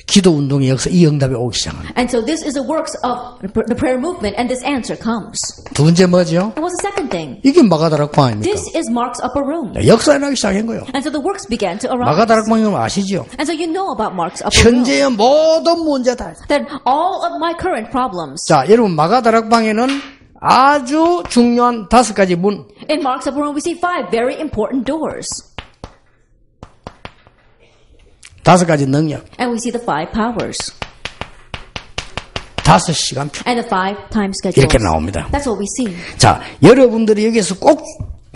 기도 운동의 역사 이 응답이 오기 시작합니다. And so this is the works of the prayer movement, and this answer comes. 두 번째 뭐죠? And what's the second thing? 이게 마가다락방 아닙니까? This is Mark's upper room. 역사에 나기 시작한 거예요. And so the works began to arise. 마가다락방이 아시죠? And so you know about Mark's upper room. 현재의 모든 문제다. That all of my current problems. 자, 여러분 마가다락방에는 아주 중요한 5가지 문. In Mark's upper room, we see 5 very important doors. 5가지 능력. And we see the 5 powers. 5시간표. And the 5 time schedules. 이렇게 나옵니다. That's what we see. 자, 여러분들이 여기서 꼭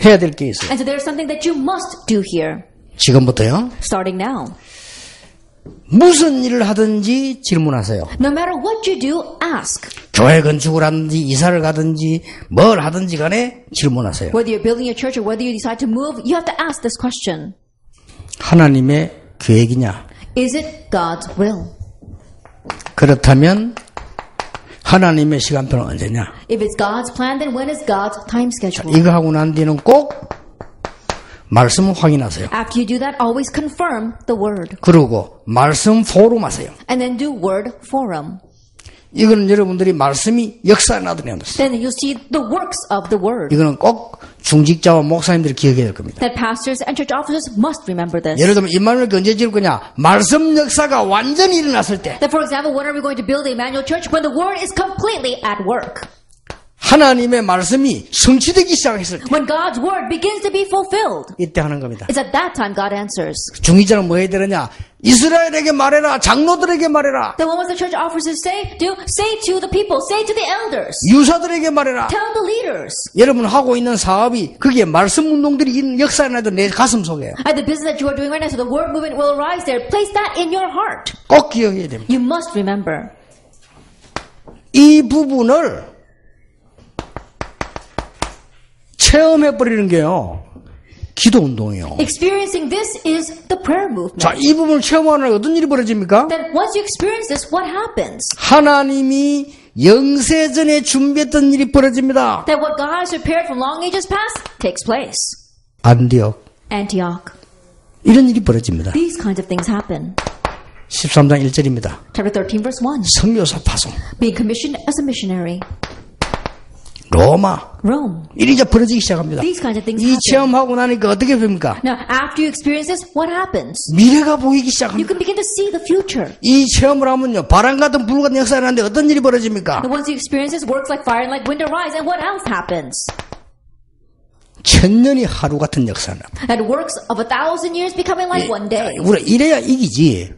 해야 될 게 있어요. And so there's something that you must do here. 지금부터요. Starting now. 무슨 일을 하든지 질문하세요. No matter what you do, ask. 교회 건축을 하든지 이사를 가든지 뭘 하든지 간에 질문하세요. Whether you're building a church or whether you decide to move, you have to ask this question. 하나님의 계획이냐? Is it God's will? 그렇다면 하나님의 시간표는 언제냐? If it's God's plan, then when is God's time schedule? 이거 하고 난 뒤는 꼭 말씀을 확인하세요. After you do that, always confirm the word. 그리고 말씀 포럼 하세요. And then do word forum. 이거는 여러분들이 말씀이 역사에 나도록 합니다. Then you'll see the works of the word. 이거는 꼭 중직자와 목사님들이 기억해야 될 겁니다. That pastors and church officers must remember this. 예를 들면 임마누엘 언제 지을 거냐? 말씀 역사가 완전히 일어났을 때 That, for example, when are we going to build the Emmanuel Church? When the word is completely at work. 하나님의 말씀이 성취되기 시작했을 때 When God's word begins to be fulfilled. 이때 하는 겁니다. It's at that time God answers. 중직자는 뭐 해야 되느냐? 이스라엘에게 말해라. 장로들에게 말해라. Then what must the church officers say? Say to the people. Say to the elders. 유사들에게 말해라. Tell the leaders. 여러분 하고 있는 사업이 그게 말씀 운동들이 있는 역사에 나도 내 가슴 속에요. At the business that you are doing right now, so the word movement will arise there. Place that in your heart. 꼭 기억해야 됩니다. You must remember. 이 부분을 체험해버리는 게요. 기도 운동이에요. Experiencing this is the prayer movement. 자, 이 부분을 체험하는 어떤 일이 벌어집니까? Then once you experience this, what happens? 하나님이 영세전에 준비했던 일이 벌어집니다. That what God has prepared from long ages past takes place. 안디옥. Antioch. 이런 일이 벌어집니다. These kinds of things happen. 13장 1절입니다. Chapter 13, verse 1. 선교사 파송. Being commissioned as a missionary. 로마. Rome. 일이 이제 벌어지기 시작합니다. These kinds of things 이 happen. 체험하고 나니까 어떻게 됩니까? Now, after you experience this, what happens? 미래가 보이기 You 시작합니다. can begin to see the future. 이 체험을 하면요. 바람 같은 불 같은 역사가 나는데 어떤 일이 벌어집니까? And once you experience this, works like fire and like wind arise. And what else happens? 1000년이 하루 같은 역사는. That works of 1,000 years becoming like one day. 우리가 이래야 이기지.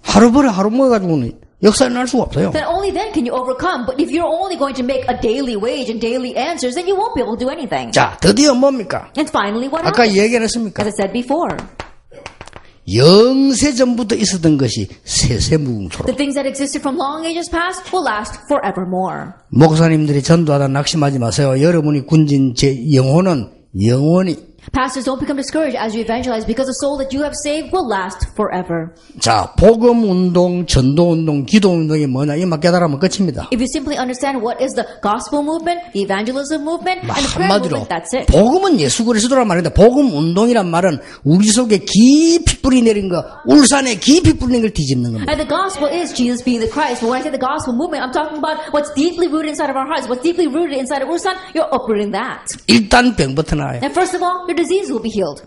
하루 벌어 하루 먹어가지고는 역사에 날 수가 없어요. Then only then can you overcome. But if you're only going to make a daily wage and daily answers, then you won't be able to do anything. 자, 드디어 뭡니까? And finally, what 아까 happens? 얘기했습니까? As I said before, 영세 전부터 있었던 것이 세세무궁토록. the things that existed from long ages past will last forevermore. 목사님들이 전도하다 낙심하지 마세요. 여러분이 군진 제 영혼은 영원히. Pastors, don't become discouraged as you evangelize because the soul that you have saved will last forever. 자, 복음 운동, 전도 운동, 기도 운동이 뭐냐 이만 깨달으면 끝입니다. If you simply understand what is the gospel movement, the evangelism movement, and the prayer 한마디로 movement, that's it. 복음은 예수 그리스도란 말인데 복음 운동이란 말은 우리 속에 깊이 뿌리 내린 거, 울산에 깊이 뿌리 내린 걸 뒤집는 겁니다. And the gospel is Jesus being the Christ. But when I say the gospel movement, I'm talking about what's deeply rooted inside of our hearts. What's deeply rooted inside of Ulsan, you're uprooting that. 일단 병부터 나아요. And first of all, your disease will be healed.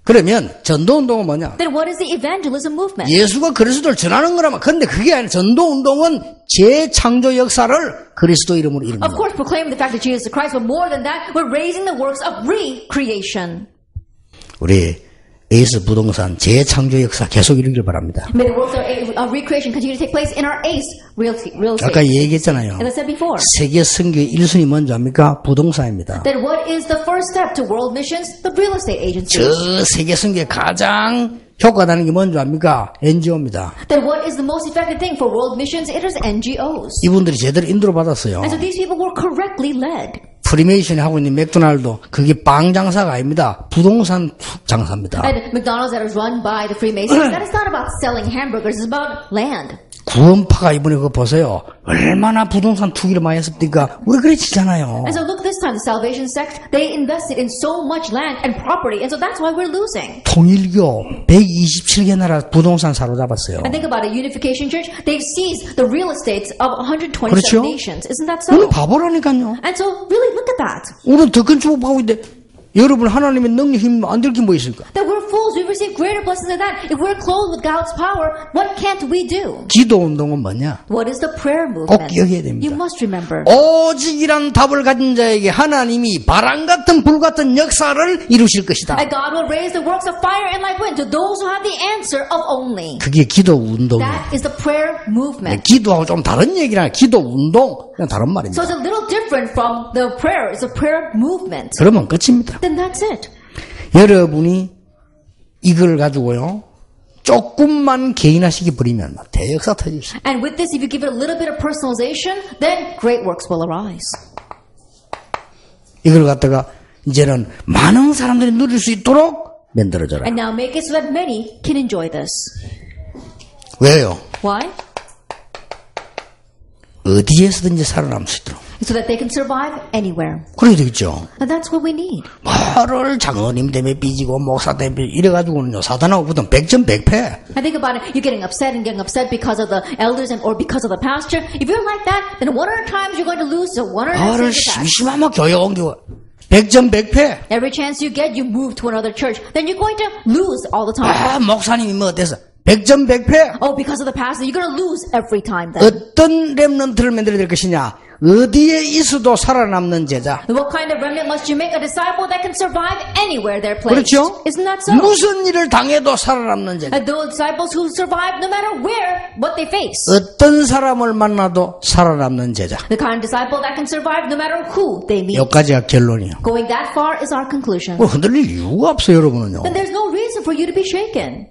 그러면 전도 운동은 뭐냐? Then what is the evangelism movement? 예수가 그리스도를 전하는 거라면 근데 그게 아니라 전도 운동은 재창조 역사를 그리스도 이름으로 이루는 Of 거예요. course, proclaiming the fact that Jesus is Christ, but more than that, we're raising the works of recreation. 우리 에이스 부동산 재창조 역사 계속 이루길 바랍니다. May the works of recreation continue to take place in our ACE real 아까 estate. 얘기했잖아요. As I said before, 세계 선교의 1순위 뭔지 압니까? 부동산입니다. then what is the first step to world missions? The real estate agencies. 저 세계 선교에 가장 효과나는 게 뭔지 압니까? NGO입니다. Then what is the most effective thing for world missions? It is NGOs. 이분들이 제대로 인도를 받았어요. And so these people were correctly led. 프리메이션이 하고 있는 맥도날드 그게 빵 장사가 아닙니다. 부동산 장사입니다. And McDonald's that is run by the Freemasons, that is not about selling hamburgers, it's about land. 구원파가 이번에 그거 보세요. 얼마나 부동산 투기를 많이 했습니까? 우리 그래 치잖아요. And so look, this time the Salvation sect, they invested in so much land and property, and so that's why we're losing. 통일교 127개 나라 부동산 사로잡았어요. And think about it, Unification Church, they've seized the real estates of 127 그렇죠? nations. Isn't that 우리 so? 바보라니까요. And so really look at that. 우리는 더 큰 축복하고 있는데 여러분 하나님의 능력 힘 안 들 게 뭐 있을까? That we're fools, we've received greater blessings than that. If we're clothed with God's power, what can't we do? 기도 운동은 뭐냐? What is the prayer 꼭 movement? 기억해야 됩니다. You must remember. 오직이란 답을 가진 자에게 하나님이 바람 같은 불 같은 역사를 이루실 것이다. And God will raise the works of fire and like wind to those who have the answer of only. 그게 기도 운동이에요. That is the prayer movement. 기도하고 좀 다른 얘기라 기도 운동 그냥 다른 말입니다. So it's a little different from the prayer. It's a prayer movement. 그러면 끝입니다. Then that's it. 여러분이 이걸 가지고요 조금만 개인화시켜 버리면 대역사 터질 수 있어요. And with this, if you give it a little bit of personalization, then great works will arise. 이걸 갖다가 이제는 많은 사람들이 누릴 수 있도록 만들어줘라. And now make it so that many can enjoy this. 왜요? Why? 어디에서든지 살아남을 수 있도록. So that they can survive anywhere. 그래야 되겠죠. And that's what we need. 뭐를 장로님 때문에 삐지고 목사 때문에 이래가지고는요 사단하고 붙으면 백전백패. I think about it, you're getting upset because of the elders or because of the pastor. If you're like that, then 100 times you're going to lose, so 100 뭐를 times you 심심하면 교회 옮기고 백전백패. Every chance you get, you move to another church. Then you're going to lose all the time. 아 목사님이 뭐 어때서 백전백패. Oh, because of the pastor, you're going to lose every time then. 어떤 렘넌트를 만들어야 될 것이냐. 어디에 있어도 살아남는 제자. What kind of remnant must you make? A disciple that can survive anywhere they're placed. 그렇죠? Isn't that so? 무슨 일을 당해도 살아남는 제자. And those disciples who survive no matter where, what they face. 어떤 사람을 만나도 살아남는 제자. The kind of disciple that can survive no matter who they meet. 여기까지가 결론이에요. Going that far is our conclusion. 흔들릴 이유가 없어요, 여러분은요. Then there's no reason for you to be shaken.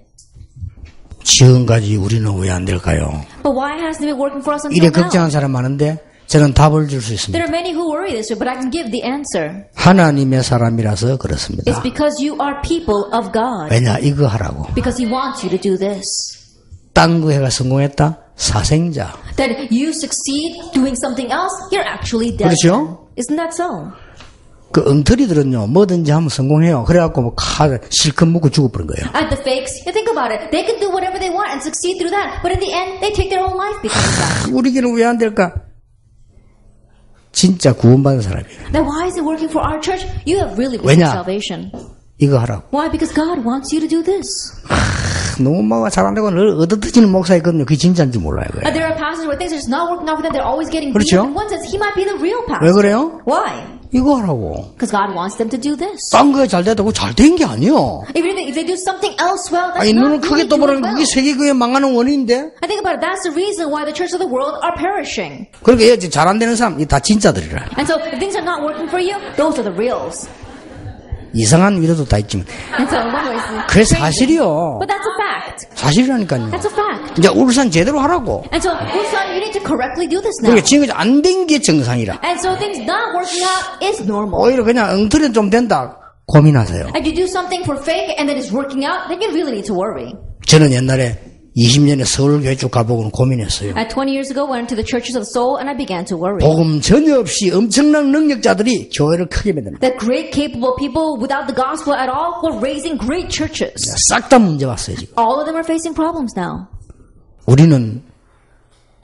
지금까지 우리는 왜 안 될까요? But why hasn't it been working for us until 이래 now? 걱정하는 사람 많은데 저는 답을 줄 수 있습니다. There are many who worry this way, but I can give the answer. 하나님의 사람이라서 그렇습니다. It's because you are people of God. 왜냐? 이거 하라고. Because He wants you to do this. 딴 거 해가 성공했다? 사생자. That you succeed doing something else, you're actually dead. 그렇죠? Isn't that so? 그 엉터리들은요, 뭐든지 하면 성공해요. 그래갖고 뭐 실컷 먹고 죽어버린 거예요. And the fakes, you think about it. They can do whatever they want and succeed through that. But in the end, they take their whole life because of that. 우리 교회는 왜 안 될까? 진짜 구원받은 사람이에요. Then why is it working for our church? You have really received 왜냐? salvation. 이거 하라고. Why? Because God wants you to do this. 너무 막 잘안되고 얻어뜨리는 목사 있거든요. 그게 진짜인지 몰라요. And there are pastors where things are just not working out for them. They're always getting beat 그렇죠? up. And one says he might be the real pastor. 왜 그래요? Why? 이거 하라고. Because God wants them to do this. 딴 거에 잘 됐다고 잘 된 게 아니에요. If they do something else well, that's 아니 눈을 not 크게 really 떠보라는 doing well. 그게 세계교회 망하는 원인인데. I think about it. That's the reason why the church of the world are perishing. 그러니까 잘 안 되는 사람, 다 진짜들이라. And so if things are not working for you, those are the reals. 이상한 위로도 다 있지만. And so in one way, 그게 사실이요. but that's a fact. 사실이라니까요. That's a fact. 이제 울산 제대로 하라고. And so, Ulsan, you need to correctly do this now. 그러니까 지금 안 된 게 정상이라. And so things not working out is normal. 오히려 그냥 엉터리 좀 된다. 고민하세요. And you do something for fake and then it's working out, then you really need to worry. 저는 옛날에 20년에 서울교회 쭉 가보고는 고민했어요. At 20 years ago, I went to the churches of Seoul and I began to worry. 복음 전혀 없이 엄청난 능력자들이 교회를 크게 만듭니다. That great, capable people without the gospel at all were raising great churches. 싹 다 문제 왔어요, 지금. All of them are facing problems now. 우리는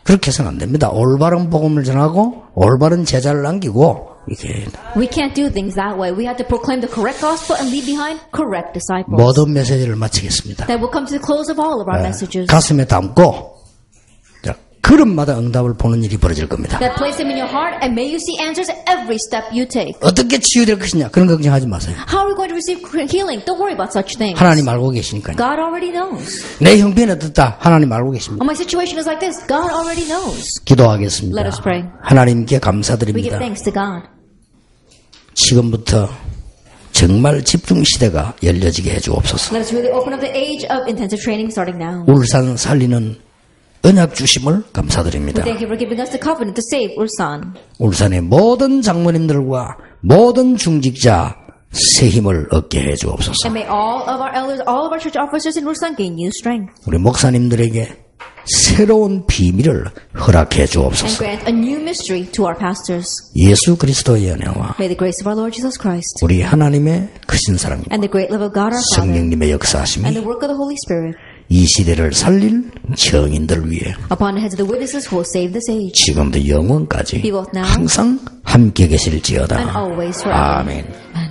그렇게 해서는 안 됩니다. 올바른 복음을 전하고 올바른 제자를 남기고 이렇게 We can't do things that way. We have to proclaim the correct gospel and leave behind correct disciples. 모든 메시지를 마치겠습니다. That will come to the close of all of our messages. 가슴에 담고 자, 걸음마다 응답을 보는 일이 벌어질 겁니다. That place them in your heart and may you see answers at every step you take. 어떻게 치유될 것이냐 그런 걱정하지 마세요. How are we going to receive healing? Don't worry about such things. 하나님 알고 계시니까요. God already knows. 내 형편은 어떻다 하나님 알고 계십니다. Oh, my situation is like this. God already knows. 기도하겠습니다. Let us pray. 하나님께 We give 감사드립니다. thanks to God. 지금부터 정말 집중 시대가 열려지게 해주옵소서. Let us really open up the age of intensive training starting now. 울산 살리는 언약 주심을 We 감사드립니다. thank you for giving us the covenant to save Ulsan. 울산의 모든 장로님들과 모든 중직자 새 힘을 얻게 해주옵소서. And may all of our elders, all of our church officers in Ulsan gain new strength. 우리 목사님들에게 새로운 비밀을 허락해 and 주옵소서. grant a new mystery to our pastors. 예수 그리스도의 은혜와 May the grace of our Lord Jesus Christ 우리 하나님의 크신 사랑과 and the great love of God our Father 성령님의 and 역사하심이 the work of the Holy Spirit 이 시대를 살릴 증인들 위해 upon the heads of the witnesses who will save this age 지금도 영원까지 be both now 항상 함께 계실지어다. and always forever. 아멘. Amen.